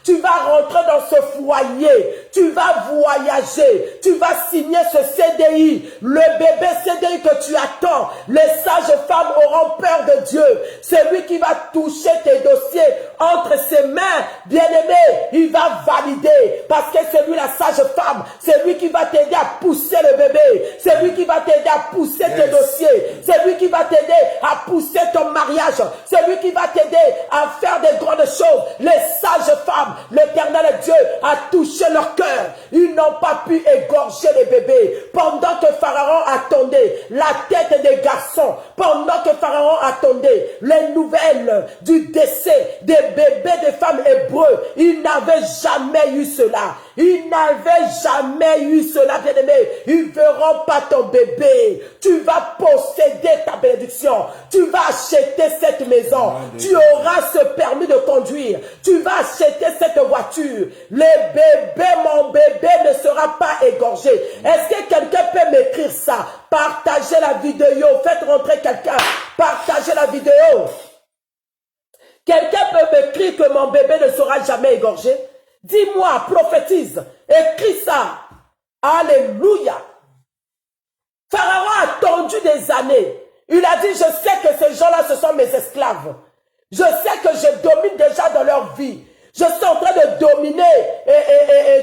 Tu vas rentrer dans ce foyer. Tu vas voyager. Tu vas signer ce CDI. Le bébé CDI que tu attends. Les sages femmes auront peur de Dieu. C'est lui qui va toucher tes dossiers entre ses mains. Bien-aimé, il va valider. Parce que c'est lui la sage femme. C'est lui qui va t'aider à pousser le bébé. C'est lui qui va t'aider à pousser tes dossiers. C'est lui qui va t'aider à pousser ton mariage. C'est lui qui va t'aider à faire des grandes choses. Les sages femmes, l'Éternel Dieu a touché leur cœur. Ils n'ont pas pu égorger les bébés. Pendant que Pharaon attendait la tête des garçons, pendant que Pharaon attendait les nouvelles du décès des bébés des femmes hébreux, il n'avait jamais eu cela. Ils n'avaient jamais eu cela, bien-aimé. Ils ne verront pas ton bébé. Tu vas posséder ta bénédiction. Tu vas acheter cette maison. Tu auras ce permis de conduire. Tu vas acheter cette voiture. Les bébés, mon bébé ne sera pas égorgé. Est-ce que quelqu'un peut m'écrire ça? Partagez la vidéo. Faites rentrer quelqu'un. Partagez la vidéo. Quelqu'un peut m'écrire que mon bébé ne sera jamais égorgé? Dis-moi, prophétise, écris ça. Alléluia. Pharaon a attendu des années. Il a dit, je sais que ces gens-là, ce sont mes esclaves. Je sais que je domine déjà dans leur vie. Je suis en train de dominer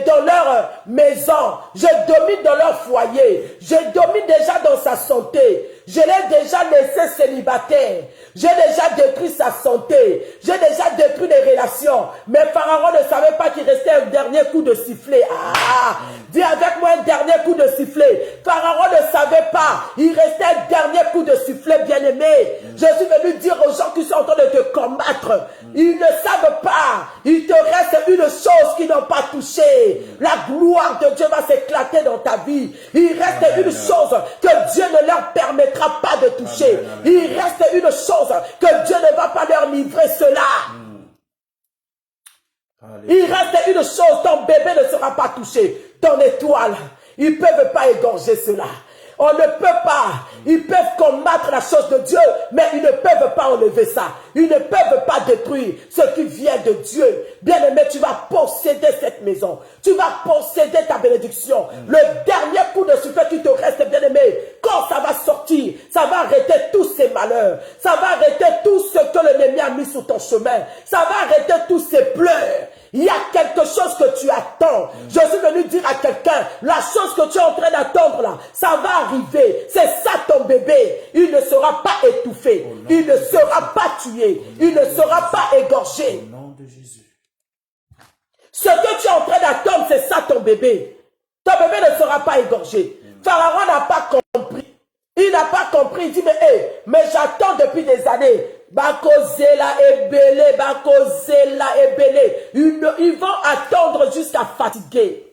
dans leur maison. Je domine dans leur foyer. Je domine déjà dans sa santé. Je l'ai déjà laissé célibataire. J'ai déjà détruit sa santé. J'ai déjà détruit les relations. Mais Pharaon ne savait pas qu'il restait un dernier coup de sifflet. Ah, dis avec moi un dernier coup de sifflet. Pharaon ne savait pas. Il restait un dernier coup de sifflet, bien-aimé. Je suis venu dire aux gens qui sont en train de te combattre. Ils ne savent pas. Il te reste une chose qu'ils n'ont pas touchée. La gloire de Dieu va s'éclater dans ta vie. Il reste une chose que Dieu ne leur permettra pas de toucher. Il reste une chose que Dieu ne va pas leur livrer cela. Il reste une chose, ton bébé ne sera pas touché. Ton étoile, ils ne peuvent pas égorger cela. On ne peut pas. Ils peuvent combattre la chose de Dieu, mais ils ne peuvent pas enlever ça. Ils ne peuvent pas détruire ce qui vient de Dieu. Bien-aimé, tu vas posséder cette maison. Tu vas posséder ta bénédiction. Le dernier coup de sifflet qui te reste, bien-aimé, quand ça va sortir, ça va arrêter tous ces malheurs. Ça va arrêter tout ce que l'ennemi a mis sur ton chemin. Ça va arrêter tous ces pleurs. Il y a quelque chose que tu attends. Je suis venu dire à quelqu'un, la chose que tu es en train d'attendre là, ça va arriver. C'est ça ton bébé. Il ne sera pas étouffé. Il ne sera pas tué. Il ne sera pas égorgé.
Au nom de Jésus.
Ce que tu es en train d'attendre, c'est ça ton bébé. Ton bébé ne sera pas égorgé. Pharaon n'a pas compris. Il n'a pas compris. Il dit, mais j'attends depuis des années. Bakozela et belé, Bakozela et belé. Ils vont attendre jusqu'à fatiguer.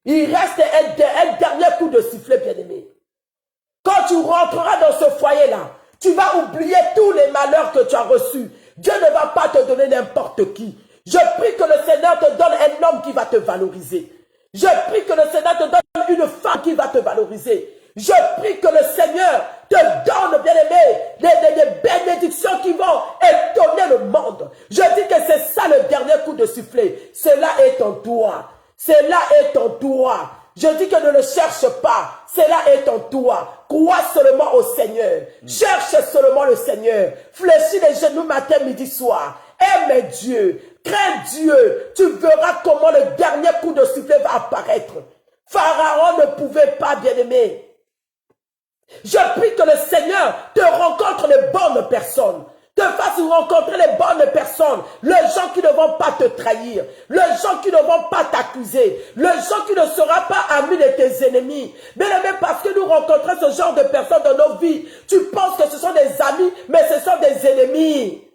Il reste un dernier coup de sifflet, bien-aimé. Quand tu rentreras dans ce foyer-là, tu vas oublier tous les malheurs que tu as reçus. Dieu ne va pas te donner n'importe qui. Je prie que le Seigneur te donne un homme qui va te valoriser. Je prie que le Seigneur te donne une femme qui va te valoriser. Je prie que le Seigneur te donne, bien-aimé, des bénédictions qui vont étonner le monde. Je dis que c'est ça le dernier coup de sifflet. Cela est en toi. Cela est en toi. Je dis que ne le cherche pas. Cela est en toi. Crois seulement au Seigneur. Cherche seulement le Seigneur. Fléchis les genoux matin, midi, soir. Aime Dieu. Crains Dieu. Tu verras comment le dernier coup de sifflet va apparaître. Pharaon ne pouvait pas, bien-aimé. Je prie que le Seigneur te rencontre les bonnes personnes. Te fasse rencontrer les bonnes personnes. Les gens qui ne vont pas te trahir. Les gens qui ne vont pas t'accuser. Les gens qui ne seront pas amis de tes ennemis. Mais même parce que nous rencontrons ce genre de personnes dans nos vies, tu penses que ce sont des amis, mais ce sont des ennemis.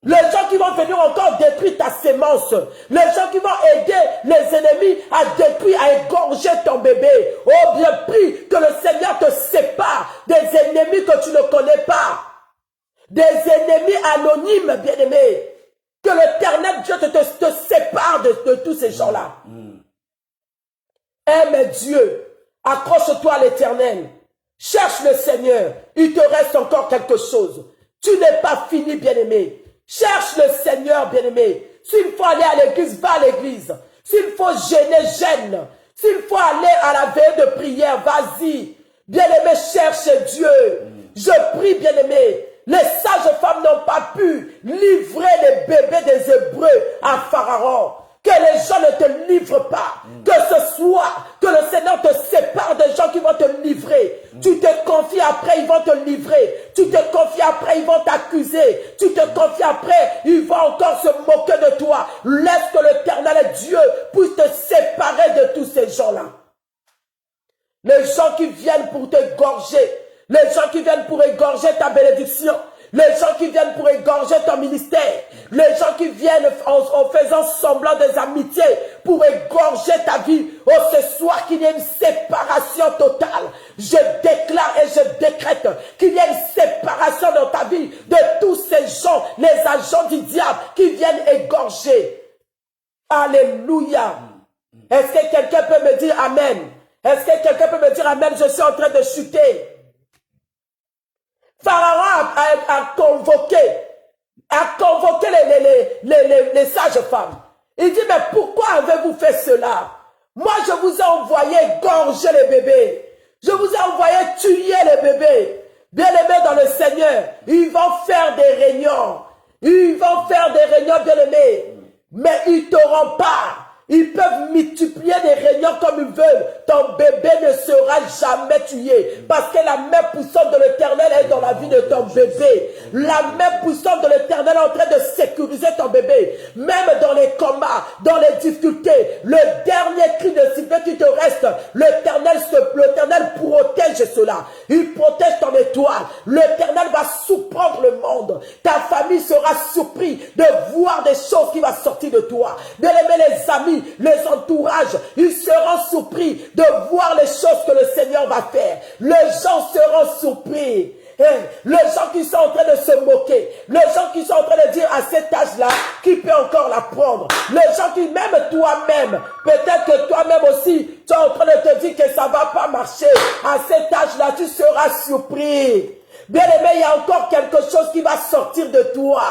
Les gens qui vont venir encore détruire ta sémence. Les gens qui vont aider les ennemis à détruire, à égorger ton bébé. Oh, bien prie que le Seigneur te sépare des ennemis que tu ne connais pas. Des ennemis anonymes, bien-aimés. Que l'Éternel Dieu te sépare de tous ces gens-là. Aime Dieu. Accroche-toi à l'Éternel. Cherche le Seigneur. Il te reste encore quelque chose. Tu n'es pas fini, bien-aimé. Cherche le Seigneur, bien-aimé. S'il faut aller à l'église, va à l'église. S'il faut gêner, gêne. S'il faut aller à la veille de prière, vas-y. Bien-aimé, cherche Dieu. Je prie, bien-aimé. Les sages femmes n'ont pas pu livrer les bébés des Hébreux à Pharaon. Que les gens ne te livrent pas. Que ce soit que le Seigneur te sépare des gens qui vont te livrer. Tu te confies après, ils vont te livrer. Tu te confies après, ils vont t'accuser. Tu te confies après, ils vont encore se moquer de toi. Laisse que l'Éternel Dieu puisse te séparer de tous ces gens-là. Les gens qui viennent pour t'égorger. Les gens qui viennent pour égorger ta bénédiction. Les gens qui viennent pour égorger ton ministère. Les gens qui viennent en faisant semblant des amitiés pour égorger ta vie. Oh, ce soir qu'il y ait une séparation totale. Je déclare et je décrète qu'il y ait une séparation dans ta vie de tous ces gens, les agents du diable qui viennent égorger. Alléluia. Est-ce que quelqu'un peut me dire Amen? Est-ce que quelqu'un peut me dire Amen? Je suis en train de chuter. Pharaon a convoqué les sages femmes. Il dit, mais pourquoi avez-vous fait cela? Moi, je vous ai envoyé égorger les bébés. Je vous ai envoyé tuer les bébés. Bien-aimés dans le Seigneur, ils vont faire des réunions. Ils vont faire des réunions, bien-aimés. Mais ils ne t'auront pas. Ils peuvent multiplier des réunions comme ils veulent. Ton bébé ne sera jamais tué. Parce que la main puissante de l'Éternel est dans la vie de ton bébé. La main puissante de l'Éternel est en train de sécuriser ton bébé. Même dans les combats, dans les difficultés, le dernier cri de sifflet qui te reste, l'Éternel protège cela. Il protège ton étoile. L'Éternel va surprendre le monde. Ta famille sera surprise de voir des choses qui vont sortir de toi. Bien-aimés les amis, les entourages, ils seront surpris de voir les choses que le Seigneur va faire. Les gens seront surpris. Les gens qui sont en train de se moquer, les gens qui sont en train de dire à cet âge-là, qui peut encore la prendre? Les gens qui, même toi-même, peut-être que toi-même aussi, tu es en train de te dire que ça ne va pas marcher. À cet âge-là, tu seras surpris. Bien-aimé, il y a encore quelque chose qui va sortir de toi.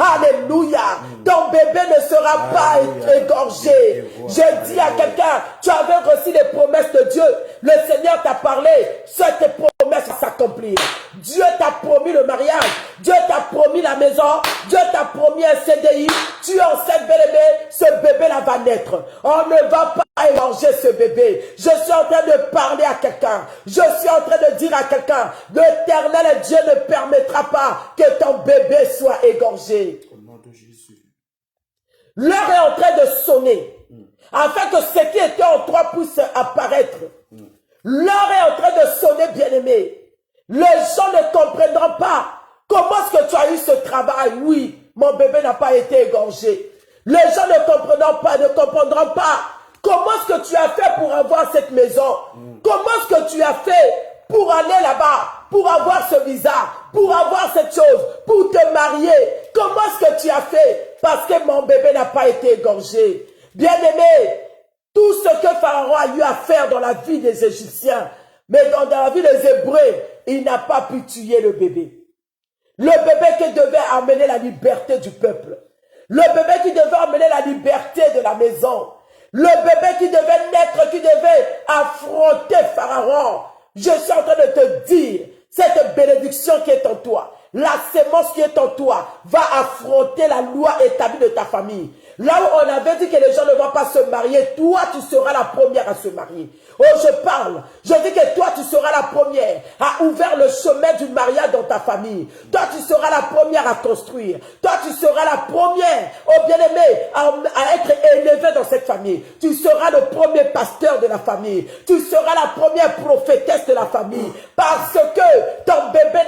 Alléluia. Ton bébé ne sera pas égorgé. Je dis à quelqu'un, tu avais reçu les promesses de Dieu. Le Seigneur t'a parlé. Cette promesse va s'accomplir. Dieu t'a promis le mariage. Dieu t'a promis la maison. Dieu t'a promis un CDI. Tu es enceinte, bien-aimé. Ce bébé-là va naître. On ne va pas égorger ce bébé. Je suis en train de parler à quelqu'un. Je suis en train de dire à quelqu'un, l'Éternel Dieu ne permettra pas que ton bébé soit égorgé.
Au nom de Jésus.
L'heure est en train de sonner. Afin que ce qui était en toi puisse apparaître. L'heure est en train de sonner, bien-aimé. Les gens ne comprendront pas. Comment est-ce que tu as eu ce travail? Oui, mon bébé n'a pas été égorgé. Les gens ne comprendront pas. Comment est-ce que tu as fait pour avoir cette maison? Comment est-ce que tu as fait pour aller là-bas, pour avoir ce visa, pour avoir cette chose, pour te marier? Comment est-ce que tu as fait? Parce que mon bébé n'a pas été égorgé. Bien-aimé, tout ce que Pharaon a eu à faire dans la vie des Égyptiens, mais dans la vie des Hébreux, il n'a pas pu tuer le bébé. Le bébé qui devait amener la liberté du peuple. Le bébé qui devait amener la liberté de la maison. Le bébé qui devait naître, qui devait affronter Pharaon. Je suis en train de te dire, cette bénédiction qui est en toi, la sémence qui est en toi, va affronter la loi établie de ta famille. Là où on avait dit que les gens ne vont pas se marier, toi, tu seras la première à se marier. Oh, je parle. Je dis que toi, tu seras la première à ouvrir le chemin du mariage dans ta famille. Toi, tu seras la première à construire. Toi, tu seras la première, oh bien-aimé, à être élevé dans cette famille. Tu seras le premier pasteur de la famille. Tu seras la première prophétesse de la famille. Parce que ton bébé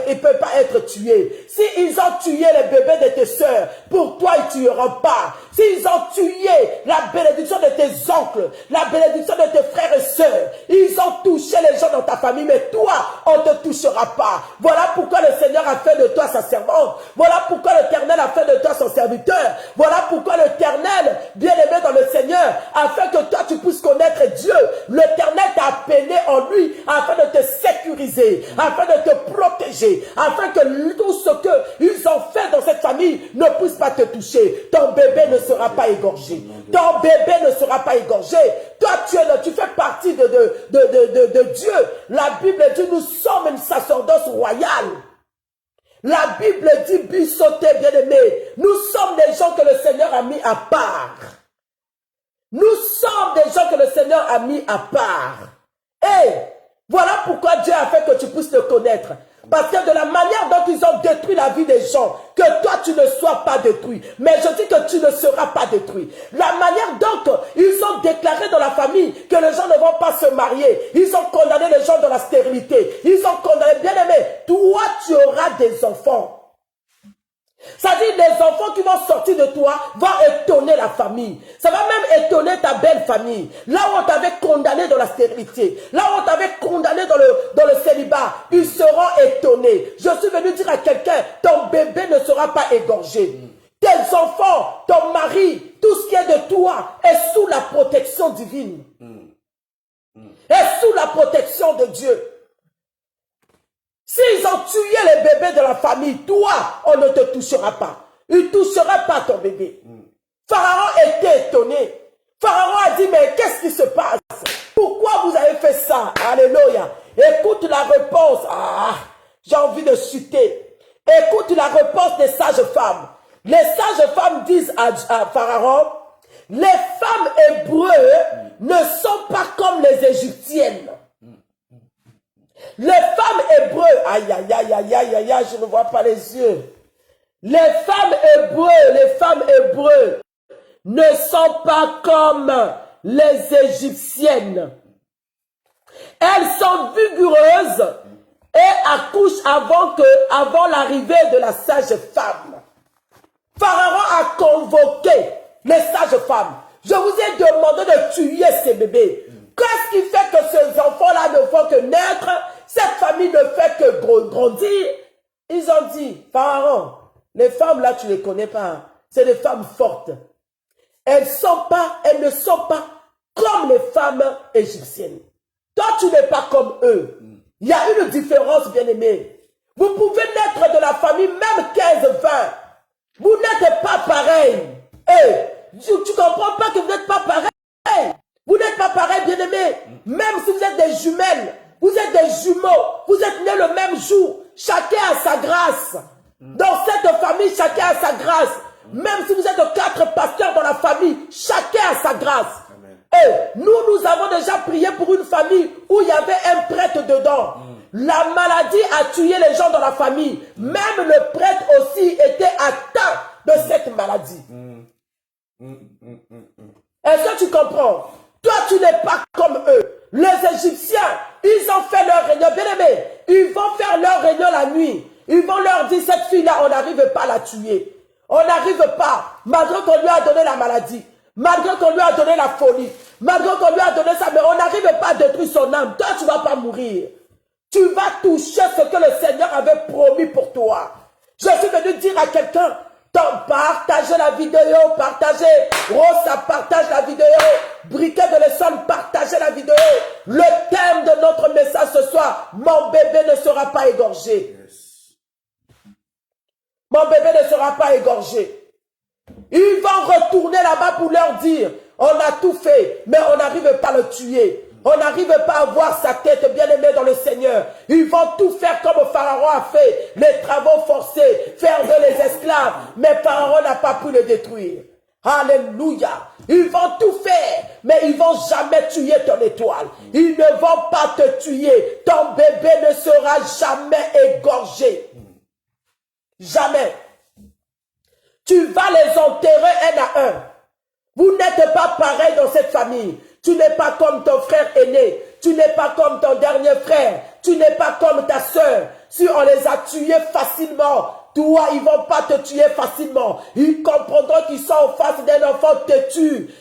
il ne peut pas être tué. Si ils ont tué les bébés de tes soeurs, pour toi, ils ne tueront pas. S'ils ont tué la bénédiction de tes oncles, la bénédiction de tes frères et sœurs, ils ont touché les gens dans ta famille, mais toi, on ne te touchera pas. Voilà pourquoi le Seigneur a fait de toi sa servante. Voilà pourquoi l'Éternel a fait de toi son serviteur. Voilà pourquoi l'Éternel, bien-aimé dans le Seigneur, afin que toi tu puisses connaître Dieu. L'Éternel t'a appelé en lui afin de te sécuriser, afin de te protéger, afin que tout ce qu'ils ont fait dans cette famille ne puisse pas te toucher. Ton bébé ne sera pas égorgé. Ton bébé ne sera pas égorgé. Toi, tu fais partie de Dieu. La Bible dit, nous sommes une sacerdoce royale. La Bible dit, Bissoté, bien-aimé, nous sommes des gens que le Seigneur a mis à part. Nous sommes des gens que le Seigneur a mis à part. Et voilà pourquoi Dieu a fait que tu puisses le connaître. Parce que de la manière dont ils ont détruit la vie des gens, que toi tu ne sois pas détruit. Mais je dis que tu ne seras pas détruit. La manière dont ils ont déclaré dans la famille que les gens ne vont pas se marier. Ils ont condamné les gens dans la stérilité. Ils ont condamné, bien aimé, toi tu auras des enfants. Ça dit, les enfants qui vont sortir de toi vont étonner la famille. Ça va même étonner ta belle famille. Là où on t'avait condamné dans la stérilité, là où on t'avait condamné dans le célibat, ils seront étonnés. Je suis venu dire à quelqu'un, ton bébé ne sera pas égorgé. Tes enfants, ton mari, tout ce qui est de toi est sous la protection divine. Est sous la protection de Dieu. S'ils ont tué les bébés de la famille, toi, on ne te touchera pas. Il ne touchera pas ton bébé. Pharaon était étonné. Pharaon a dit, mais qu'est-ce qui se passe? Pourquoi vous avez fait ça? Alléluia. Écoute la réponse. Ah, j'ai envie de chuter. Écoute la réponse des sages femmes. Les sages femmes disent à Pharaon, les femmes hébreues ne sont pas comme les Égyptiennes. Les femmes hébreues, aïe, aïe, aïe, aïe, aïe, aïe, je ne vois pas les yeux. Les femmes hébreues ne sont pas comme les Égyptiennes. Elles sont vigoureuses et accouchent avant l'arrivée de la sage femme. Pharaon a convoqué les sages femmes. Je vous ai demandé de tuer ces bébés. Qu'est-ce qui fait que ces enfants-là ne font que naître? Cette famille ne fait que grandir. Ils ont dit, Pharaon, les femmes là, tu ne les connais pas. C'est des femmes fortes. Elles ne sont pas comme les femmes égyptiennes. Toi, tu n'es pas comme eux. Il y a une différence, bien-aimé. Vous pouvez naître de la famille, même 15-20. Vous n'êtes pas pareil. Tu ne comprends pas que vous n'êtes pas pareil. Vous n'êtes pas pareil, bien-aimé. Même si vous êtes des jumelles, vous êtes des jumeaux, vous êtes nés le même jour. Chacun a sa grâce. Dans cette famille, chacun a sa grâce. Même si vous êtes 4 pasteurs dans la famille, chacun a sa grâce. Et nous avons déjà prié pour une famille où il y avait un prêtre dedans. La maladie a tué les gens dans la famille. Même le prêtre aussi était atteint de cette maladie. Est-ce que tu comprends? Toi, tu n'es pas comme eux. Les Égyptiens, ils ont fait leur réunion. Bien aimé, ils vont faire leur réunion la nuit. Ils vont leur dire, cette fille-là, on n'arrive pas à la tuer. On n'arrive pas, malgré qu'on lui a donné la maladie, malgré qu'on lui a donné la folie, malgré qu'on lui a donné ça, mais on n'arrive pas à détruire son âme. Toi, tu ne vas pas mourir. Tu vas toucher ce que le Seigneur avait promis pour toi. Je suis venu dire à quelqu'un, partagez la vidéo, partagez. Rosa, partage la vidéo. Briquet de l'Essonne, partagez la vidéo. Le thème de notre message ce soir, mon bébé ne sera pas égorgé. Mon bébé ne sera pas égorgé. Ils vont retourner là-bas pour leur dire, on a tout fait, mais on n'arrive pas à le tuer. On n'arrive pas à voir sa tête bien aimée dans le Seigneur. Ils vont tout faire comme Pharaon a fait. Les travaux forcés, faire de les esclaves. Mais Pharaon n'a pas pu les détruire. Alléluia. Ils vont tout faire, mais ils vont jamais tuer ton étoile. Ils ne vont pas te tuer. Ton bébé ne sera jamais égorgé. Jamais. Tu vas les enterrer un à un. Vous n'êtes pas pareil dans cette famille. Tu n'es pas comme ton frère aîné. Tu n'es pas comme ton dernier frère. Tu n'es pas comme ta soeur. Si on les a tués facilement, toi, ils ne vont pas te tuer facilement. Ils comprendront qu'ils sont en face d'un enfant te tue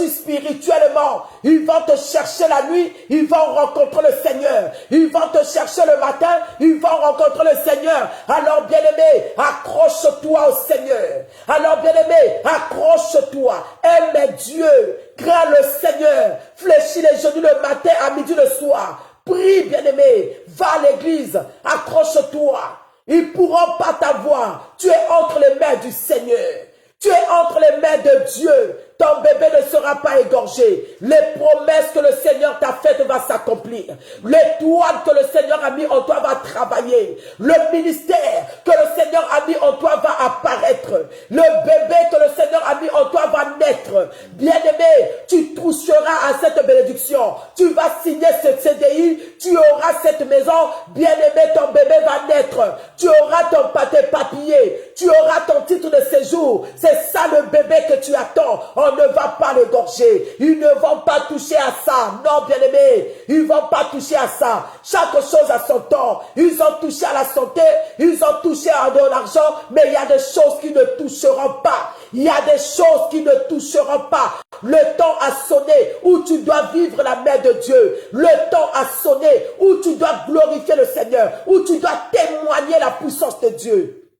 spirituellement. Ils vont te chercher la nuit, ils vont rencontrer le Seigneur. Ils vont te chercher le matin, ils vont rencontrer le Seigneur. Alors bien-aimé, accroche-toi au Seigneur. Alors bien-aimé, accroche-toi. Aime Dieu, crains le Seigneur. Fléchis les genoux le matin, à midi, le soir. Prie, bien-aimé, va à l'église, accroche-toi. Ils ne pourront pas t'avoir. Tu es entre les mains du Seigneur. Tu es entre les mains de Dieu. Ton bébé ne sera pas égorgé. Les promesses que le Seigneur t'a faites vont s'accomplir. L'étoile que le Seigneur a mis en toi va travailler. Le ministère que le Seigneur a mis en toi va apparaître. Le bébé que le Seigneur a mis en toi va naître. Bien-aimé, tu toucheras à cette bénédiction. Tu vas signer ce CDI. Tu auras cette maison. Bien-aimé, ton bébé va naître. Tu auras tes papiers. Tu auras ton titre de séjour. C'est ça le bébé que tu attends. On ne va pas l'égorger. Ils ne vont pas toucher à ça. Non, bien-aimé, ils ne vont pas toucher à ça. Chaque chose a son temps. Ils ont touché à la santé, ils ont touché à de l'argent, mais il y a des choses qui ne toucheront pas. Il y a des choses qui ne toucheront pas. Le temps a sonné où tu dois vivre la main de Dieu. Le temps a sonné où tu dois glorifier le Seigneur, où tu dois témoigner la puissance de Dieu.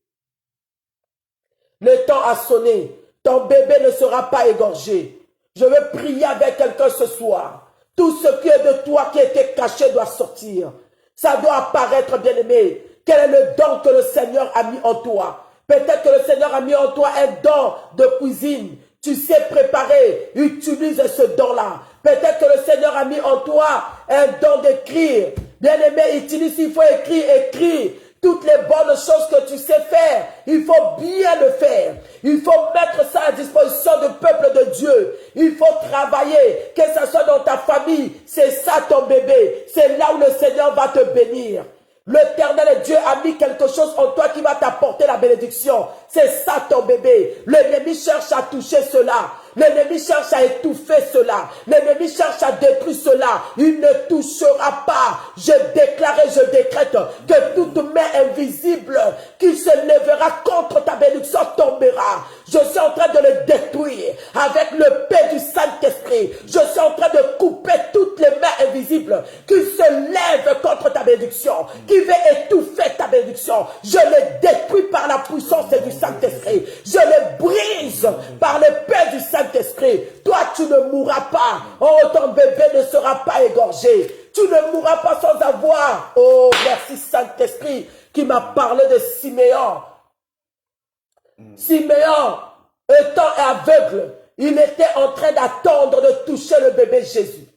Le temps a sonné. Ton bébé ne sera pas égorgé. Je veux prier avec quelqu'un ce soir. Tout ce qui est de toi qui était caché doit sortir. Ça doit apparaître, bien-aimé. Quel est le don que le Seigneur a mis en toi? Peut-être que le Seigneur a mis en toi un don de cuisine. Tu sais préparer. Utilise ce don-là. Peut-être que le Seigneur a mis en toi un don d'écrire. Bien-aimé, utilise, il faut écrire, écrire. Toutes les bonnes choses que tu sais faire, il faut bien le faire. Il faut mettre ça à disposition du peuple de Dieu. Il faut travailler, que ce soit dans ta famille. C'est ça ton bébé. C'est là où le Seigneur va te bénir. L'Éternel Dieu a mis quelque chose en toi qui va t'apporter la bénédiction. C'est ça ton bébé. L'ennemi cherche à toucher cela. L'ennemi cherche à étouffer cela. L'ennemi cherche à détruire cela. Il ne touchera pas. Je déclare et je décrète que toute main invisible qui se lèvera contre ta bénédiction tombera. Je suis en train de le détruire avec le paix du Saint-Esprit. Je suis en train de couper toutes les mains invisibles qui se lèvent contre ta bénédiction, qui veut étouffer ta bénédiction. Je les détruis par la puissance du Saint-Esprit. Je les brise par le paix du Saint-Esprit. Toi, tu ne mourras pas. Oh, ton bébé ne sera pas égorgé. Tu ne mourras pas sans avoir. Oh, merci Saint-Esprit qui m'a parlé de Siméon. Siméon, étant aveugle, il était en train d'attendre de toucher le bébé Jésus.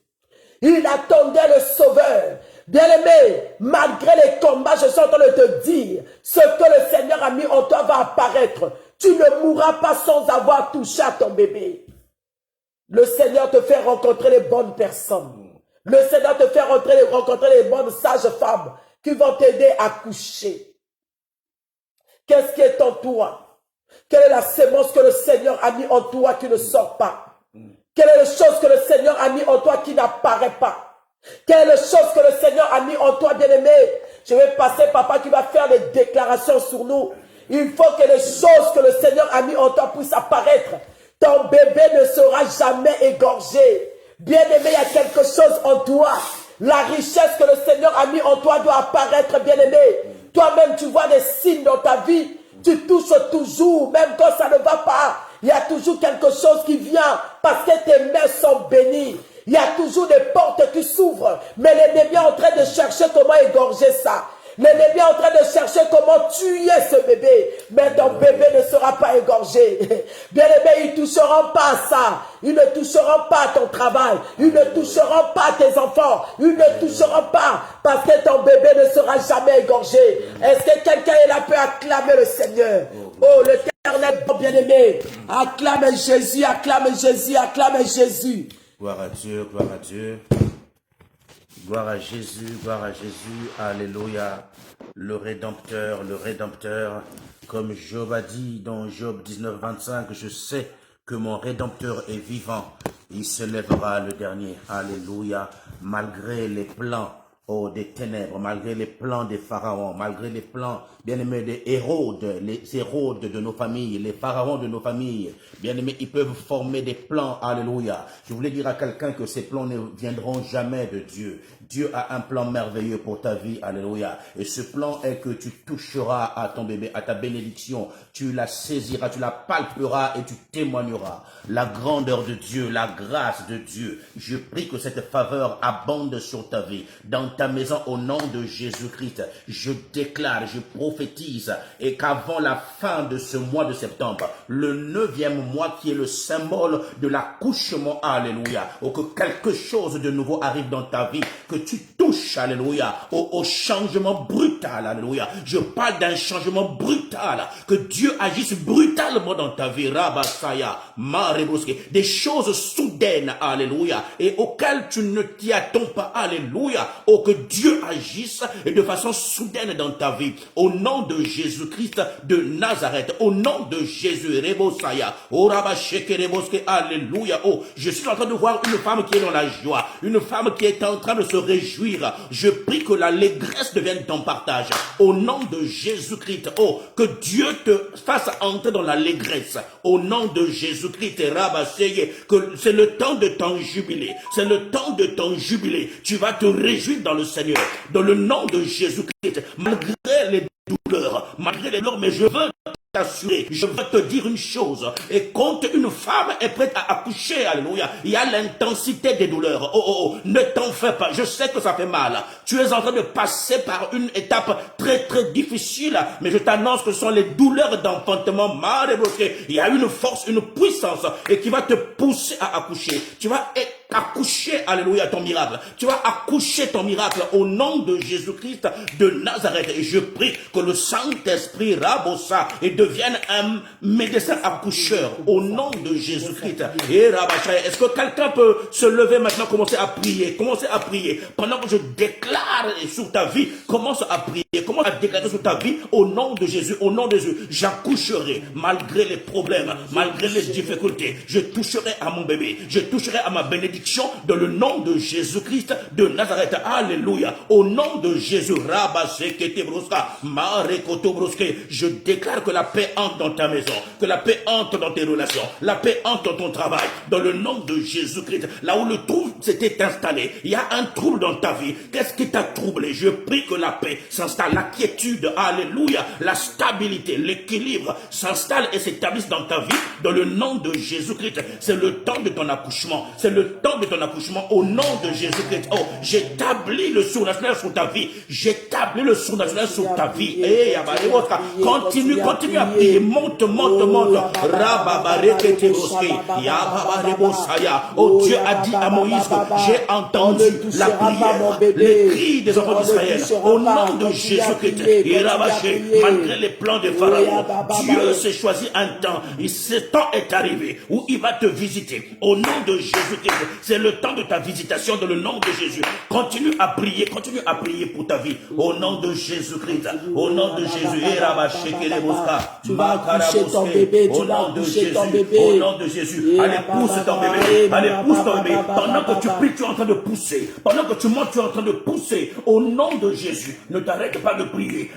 Il attendait le Sauveur. Bien-aimé, malgré les combats, je suis en train de te dire, ce que le Seigneur a mis en toi va apparaître. Tu ne mourras pas sans avoir touché à ton bébé. Le Seigneur te fait rencontrer les bonnes personnes. Le Seigneur te fait rencontrer les bonnes sages femmes qui vont t'aider à coucher. Qu'est-ce qui est en toi? Quelle est la sémence que le Seigneur a mis en toi qui ne sort pas? Quelle est la chose que le Seigneur a mis en toi qui n'apparaît pas? Quelle est la chose que le Seigneur a mis en toi, bien-aimé? Je vais passer, papa, qui va faire des déclarations sur nous. Il faut que les choses que le Seigneur a mis en toi puissent apparaître. Ton bébé ne sera jamais égorgé. Bien-aimé, il y a quelque chose en toi. La richesse que le Seigneur a mis en toi doit apparaître, bien-aimé. Toi-même, tu vois des signes dans ta vie. Tu touches toujours, même quand ça ne va pas. Il y a toujours quelque chose qui vient parce que tes mains sont bénies. Il y a toujours des portes qui s'ouvrent. Mais l'ennemi est en train de chercher comment égorger ça. L'ennemi est en train de chercher comment tuer ce bébé. Mais ton bébé ne sera pas égorgé. Bien-aimé, ils ne toucheront pas à ça. Ils ne toucheront pas à ton travail. Ils ne toucheront pas à tes enfants. Ils ne toucheront pas parce que ton bébé ne sera jamais égorgé. Est-ce que quelqu'un est là peut acclamer le Seigneur? Oh, l'Éternel bien-aimé. Acclame Jésus, acclame Jésus, acclame Jésus.
Gloire à Dieu, gloire à Dieu. Gloire à Jésus, alléluia. Le Rédempteur, comme Job a dit dans Job 19, 25, je sais que mon Rédempteur est vivant, il se lèvera le dernier, alléluia, malgré les plans des ténèbres, malgré les plans des pharaons, malgré les plans, bien-aimés, des Hérode, les Hérode de nos familles, les pharaons de nos familles, bien-aimés, ils peuvent former des plans, alléluia. Je voulais dire à quelqu'un que ces plans ne viendront jamais de Dieu. Dieu a un plan merveilleux pour ta vie, alléluia. Et ce plan est que tu toucheras à ton bébé, à ta bénédiction. Tu la saisiras, tu la palperas et tu témoigneras. La grandeur de Dieu, la grâce de Dieu. Je prie que cette faveur abonde sur ta vie, dans ta maison, au nom de Jésus-Christ. Je déclare, je prophétise, et qu'avant la fin de ce mois de septembre, le 9e mois qui est le symbole de l'accouchement, alléluia, ou que quelque chose de nouveau arrive dans ta vie, que tu touches, alléluia, au changement brutal, alléluia. Je parle d'un changement brutal, que Dieu agisse brutalement dans ta vie, Rabasaya, Marebroske, des choses soudaines, alléluia, et auxquelles tu ne t'y attends pas, alléluia, oh que Dieu agisse de façon soudaine dans ta vie, au nom de Jésus-Christ de Nazareth, au nom de Jésus, Rebosaya, oh Rabasheke Reboske, alléluia, oh, je suis en train de voir une femme qui est dans la joie, une femme qui est en train de se réjouir. Je prie que l'allégresse devienne ton partage. Au nom de Jésus-Christ, oh, que Dieu te fasse entrer dans l'allégresse. Au nom de Jésus-Christ, Rabaseye, que c'est le temps de ton jubilé. C'est le temps de ton jubilé. Tu vas te réjouir dans le Seigneur. Dans le nom de Jésus-Christ, malgré les douleurs, mais je veux t'assurer, je veux te dire une chose, et quand une femme est prête à accoucher, alléluia, il y a l'intensité des douleurs. Oh, ne t'en fais pas, je sais que ça fait mal, tu es en train de passer par une étape très très difficile, mais je t'annonce que ce sont les douleurs d'enfantement, il y a une force, une puissance, et qui va te pousser à accoucher, tu vas accoucher, alléluia, ton miracle, tu vas accoucher ton miracle au nom de Jésus-Christ de Nazareth, et je prie que le Saint-Esprit rabossa et devienne un médecin accoucheur au nom de Jésus-Christ. Et Rabachaya, est-ce que quelqu'un peut se lever maintenant, commencer à prier pendant que je déclare sur ta vie, commence à prier, commence à déclarer sur ta vie au nom de Jésus, j'accoucherai malgré les problèmes, malgré les difficultés, je toucherai à mon bébé, je toucherai à ma bénédiction dans le nom de Jésus-Christ de Nazareth, alléluia, au nom de Jésus, je déclare que la paix entre dans ta maison, que la paix entre dans tes relations, la paix entre dans ton travail, dans le nom de Jésus-Christ. Là où le trouble s'était installé, il y a un trouble dans ta vie. Qu'est-ce qui t'a troublé? Je prie que la paix s'installe, la quiétude, alléluia, la stabilité, l'équilibre s'installe et s'établisse dans ta vie, dans le nom de Jésus-Christ. C'est le temps de ton accouchement, c'est le temps de ton accouchement au nom de Jésus-Christ. Oh, j'établis le surnaturel sur ta vie, j'établis le surnaturel sur ta vie. Continue à prier, monte. Oh, Dieu a dit à Moïse que j'ai entendu la prière, les cris des enfants d'Israël, au nom de Jésus-Christ. Et rabâché, malgré les plans de Pharaon, Dieu s'est choisi un temps, et ce temps est arrivé où il va te visiter. Au nom de Jésus-Christ, c'est le temps de ta visitation dans le nom de Jésus. Continue à prier pour ta vie. Au nom de Jésus-Christ, au nom de Jésus. Et rabâché,
tu vas accoucher ton bébé, tu vas accoucher ton bébé.
Au nom de Jésus, allez, pousse ton bébé. Pendant que tu pries, tu es en train de pousser. Pendant que tu montes, tu es en train de pousser. Au nom de Jésus, ne t'arrête pas de prier.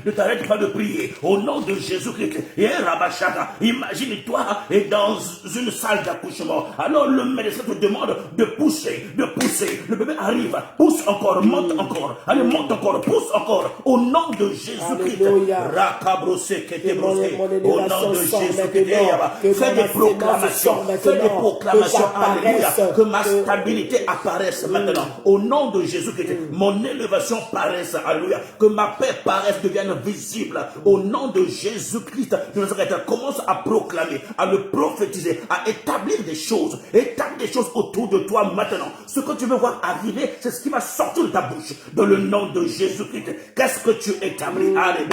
Au nom de Jésus-Christ. Et Rabachaka, imagine-toi et dans une salle d'accouchement. Alors le médecin te demande de pousser. Le bébé arrive, pousse encore, monte encore. Allez, monte encore, pousse encore. Au nom de Jésus-Christ. Au nom de Jésus-Christ, fais des proclamations, alléluia, que ma stabilité apparaisse maintenant, au nom de Jésus-Christ, mon élévation paraisse, alléluia, que ma paix paraisse, devienne visible, au nom de Jésus-Christ, commence à proclamer, à le prophétiser, à établir des choses autour de toi, toi maintenant. Ce que tu veux voir arriver, c'est ce qui va sortir de ta bouche. Dans le nom de Jésus-Christ. Qu'est-ce que tu établis? Allez,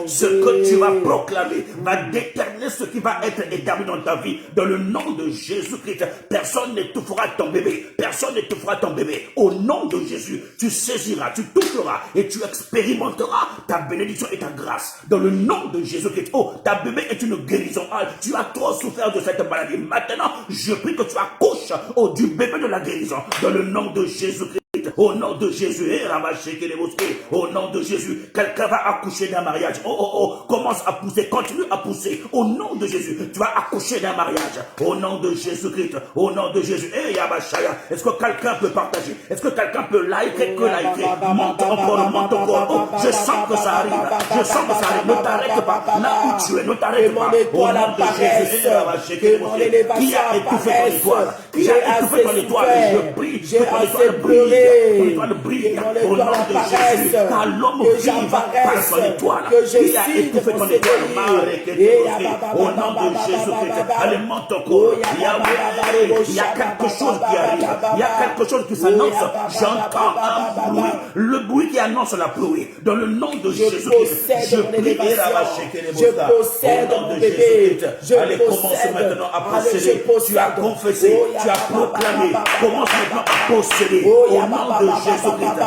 ce que tu vas proclamer va déterminer ce qui va être établi dans ta vie. Dans le nom de Jésus-Christ. Personne n'étouffera ton bébé. Personne n'étouffera ton bébé. Au nom de Jésus, tu saisiras, tu toucheras et tu expérimenteras ta bénédiction et ta grâce. Dans le nom de Jésus-Christ. Oh, ta bébé est une guérison. Ah, tu as trop souffert de cette maladie. Maintenant, je prie que tu accouches du bébé de la guérison. Dans le nom de Jésus-Christ. Au nom de Jésus, au nom de Jésus, quelqu'un va accoucher d'un mariage. Commence à pousser, continue à pousser. Au nom de Jésus, tu vas accoucher d'un mariage. Au nom de Jésus-Christ, au nom de Jésus. Est-ce que quelqu'un peut partager? Est-ce que quelqu'un peut liker? Monte encore. Oh, je sens que ça arrive. Je sens que ça arrive. Ne t'arrête pas. Là où tu es, ne t'arrête pas. Au nom de Jésus, qui a étouffé ton étoile? Qui a étouffé ton étoile? Je prie que ton étoile brille. Ton étoile brille au nom de Jésus. Car l'homme brille par son étoile. Qui a étouffé ton étoile? Au nom de Jésus-Christ. Allez, monte encore. Il y a quelque chose qui arrive. Il y a quelque chose qui s'annonce. J'entends un bruit. Le bruit qui annonce la pluie. Dans le nom de Jésus-Christ. Je prie.
Je possède mon bébé.
Allez, commence maintenant à posséder. Tu as confessé. Tu as proclamé. Commence maintenant à posséder. Au nom de Jésus-Christ.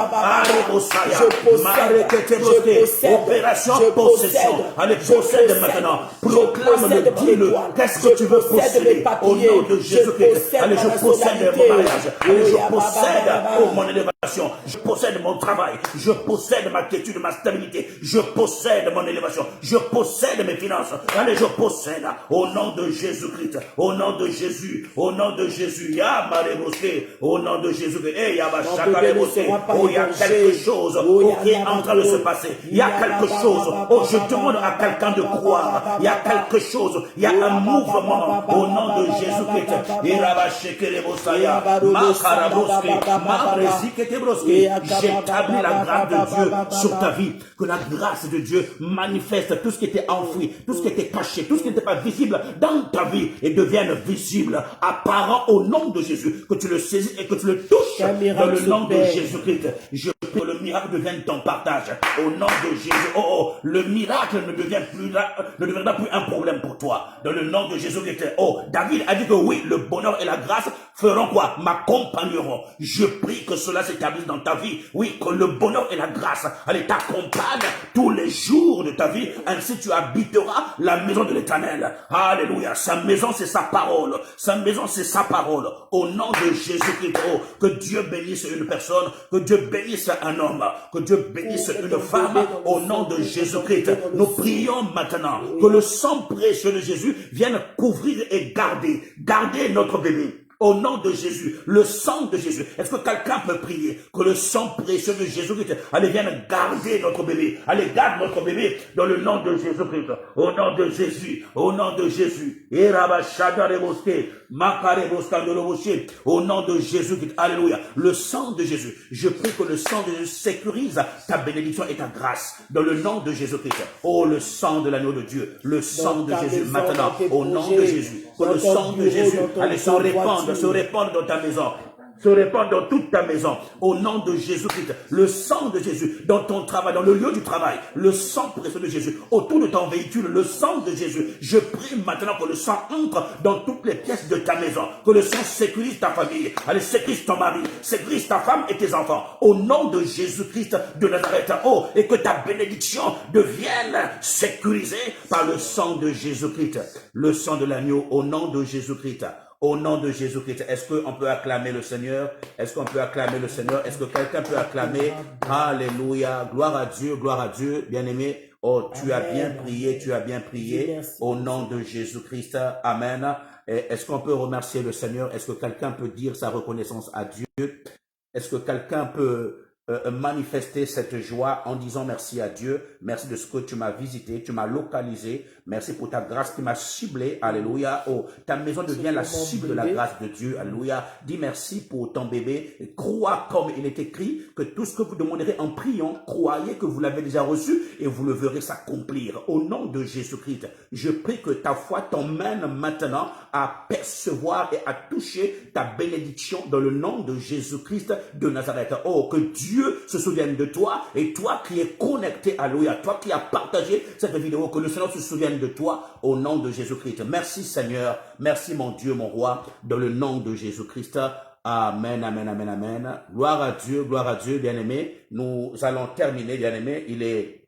Opération possession. Allez, possède maintenant. Proclame-le, dis-le. Qu'est-ce que tu veux posséder? Au nom de Jésus-Christ. Allez, je possède mon mariage. Allez, je possède mon élévation. Je possède mon travail. Je possède ma quiétude, ma stabilité. Je possède mon élévation. Je possède mes finances. Allez, je possède. Au nom de Jésus-Christ. Au nom de Jésus. Au nom de Jésus. Au nom de Jésus-Christ. Oh, il y a quelque chose qui est en train de se passer. Il y a quelque chose. Oh, je demande à quelqu'un de croire. Il y a quelque chose. Il y a un mouvement au nom de Jésus-Christ. J'établis la grâce de Dieu sur ta vie. Que la grâce de Dieu manifeste tout ce qui était enfoui, tout ce qui était caché, tout ce qui n'était pas visible dans ta vie et devienne visible, apparent au nom de Jésus. Que tu le saisis et que tu le touches dans le nom de Jésus-Christ. Je prie que le miracle devienne ton partage. Au nom de Jésus. Le miracle ne deviendra plus un problème pour toi. Dans le nom de Jésus-Christ. David a dit que oui, le bonheur et la grâce feront quoi? M'accompagneront. Je prie que cela s'établisse dans ta vie. Oui, que le bonheur et la grâce, allez, t'accompagnent tous les jours de ta vie. Ainsi tu habiteras la maison de l'Éternel. Alléluia. Sa maison, c'est sa parole. Sa maison, c'est sa parole. Au nom de Jésus-Christ. Que Dieu bénisse une personne. Que Dieu bénisse un homme. Que Dieu bénisse une femme. Au nom de Jésus-Christ. Nous prions maintenant que le sang précieux de Jésus vienne couvrir et garder notre bébé. Au nom de Jésus, le sang de Jésus. Est-ce que quelqu'un peut prier que le sang précieux de Jésus-Christ, allez, vienne garder notre bébé. Allez, garde notre bébé dans le nom de Jésus-Christ. Au nom de Jésus. Au nom de Jésus. Au nom de Jésus-Christ. Alléluia. Le sang de Jésus. Je prie que le sang de Jésus sécurise ta bénédiction et ta grâce. Dans le nom de Jésus-Christ. Oh, le sang de l'agneau de Dieu. Le sang de Jésus. Maintenant, au nom de Jésus. Que le sang de Jésus, allez, se répandre dans ta maison. Se répand dans toute ta maison, au nom de Jésus-Christ, le sang de Jésus, dans ton travail, dans le lieu du travail, le sang précieux de Jésus, autour de ton véhicule, le sang de Jésus. Je prie maintenant que le sang entre dans toutes les pièces de ta maison, que le sang sécurise ta famille, allez, sécurise ton mari, sécurise ta femme et tes enfants, au nom de Jésus-Christ de Nazareth, et que ta bénédiction devienne sécurisée par le sang de Jésus-Christ, le sang de l'agneau, au nom de Jésus-Christ. Au nom de Jésus-Christ, est-ce qu'on peut acclamer le Seigneur? Est-ce qu'on peut acclamer le Seigneur? Est-ce que quelqu'un peut acclamer? Alléluia, gloire à Dieu, bien-aimé. Oh, tu as bien prié, tu as bien prié. Au nom de Jésus-Christ, amen. Est-ce qu'on peut remercier le Seigneur? Est-ce que quelqu'un peut dire sa reconnaissance à Dieu? Est-ce que quelqu'un peut manifester cette joie en disant merci à Dieu, merci de ce que tu m'as visité, tu m'as localisé, merci pour ta grâce qui m'a ciblé, alléluia. Oh, ta maison devient la cible de la grâce de Dieu, alléluia. Dis merci pour ton bébé, crois comme il est écrit que tout ce que vous demanderez en priant, croyez que vous l'avez déjà reçu et vous le verrez s'accomplir. Au nom de Jésus-Christ, je prie que ta foi t'emmène maintenant à percevoir et à toucher ta bénédiction dans le nom de Jésus-Christ de Nazareth. Oh, que Dieu se souvienne de toi et toi qui es connecté, alléluia, toi qui as partagé cette vidéo, que le Seigneur se souvienne de toi au nom de Jésus-Christ. Merci Seigneur, merci mon Dieu, mon roi, dans le nom de Jésus-Christ. Amen, amen, amen, amen. Gloire à Dieu, bien-aimé. Nous allons terminer, bien-aimé. Il est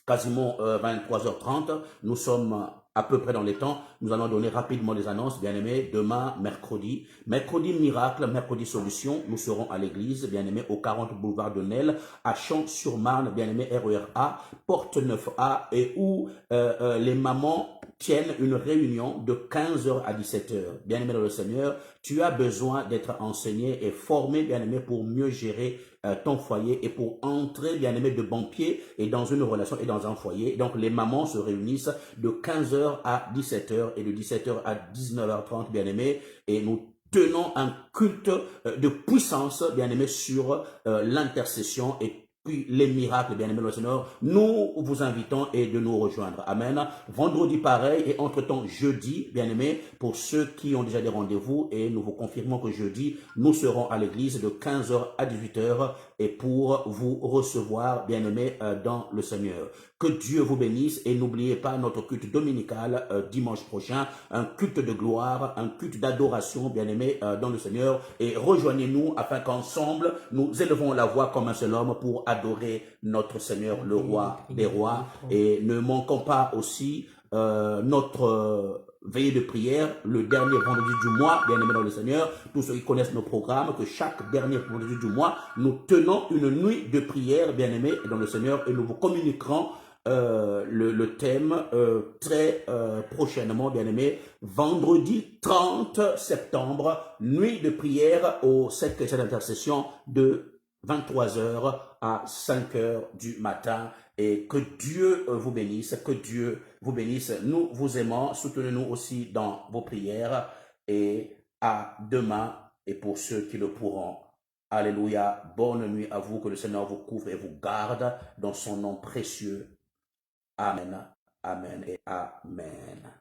quasiment 23h30. Nous sommes à peu près dans les temps. Nous allons donner rapidement les annonces, bien-aimés. Demain, mercredi miracle, mercredi solution. Nous serons à l'église, bien-aimés, au 40 boulevard de Nesle, à Champs-sur-Marne, bien-aimés, RER-A, porte 9A, et où les mamans tiennent une réunion de 15h à 17h. Bien-aimé dans le Seigneur, tu as besoin d'être enseigné et formé, bien-aimé, pour mieux gérer ton foyer et pour entrer, bien-aimé, de bon pied et dans une relation et dans un foyer. Donc, les mamans se réunissent de 15h à 17h et de 17h à 19h30, bien-aimé, et nous tenons un culte de puissance, bien-aimé, sur l'intercession et puis les miracles, bien-aimés dans le Seigneur. Nous vous invitons et de nous rejoindre. Amen. Vendredi, pareil, et entre-temps, jeudi, bien-aimés, pour ceux qui ont déjà des rendez-vous, et nous vous confirmons que jeudi, nous serons à l'église de 15h à 18h, et pour vous recevoir, bien-aimés, dans le Seigneur. Que Dieu vous bénisse, et n'oubliez pas notre culte dominical dimanche prochain, un culte de gloire, un culte d'adoration, bien-aimés, dans le Seigneur, et rejoignez-nous afin qu'ensemble, nous élevons la voix comme un seul homme pour adorer notre Seigneur, le roi des rois. Et ne manquons pas aussi notre veillée de prière le dernier vendredi du mois, bien aimé dans le Seigneur. Tous ceux qui connaissent nos programmes, que chaque dernier vendredi du mois, nous tenons une nuit de prière, bien aimé dans le Seigneur, et nous vous communiquerons le thème très prochainement, bien aimé. Vendredi 30 septembre, nuit de prière au 7 chrétiens d'intercession de 23h à 5h du matin. Et que Dieu vous bénisse, que Dieu vous bénisse. Nous vous aimons, soutenez-nous aussi dans vos prières. Et à demain, et pour ceux qui le pourront. Alléluia, bonne nuit à vous, que le Seigneur vous couvre et vous garde dans son nom précieux. Amen, amen et amen.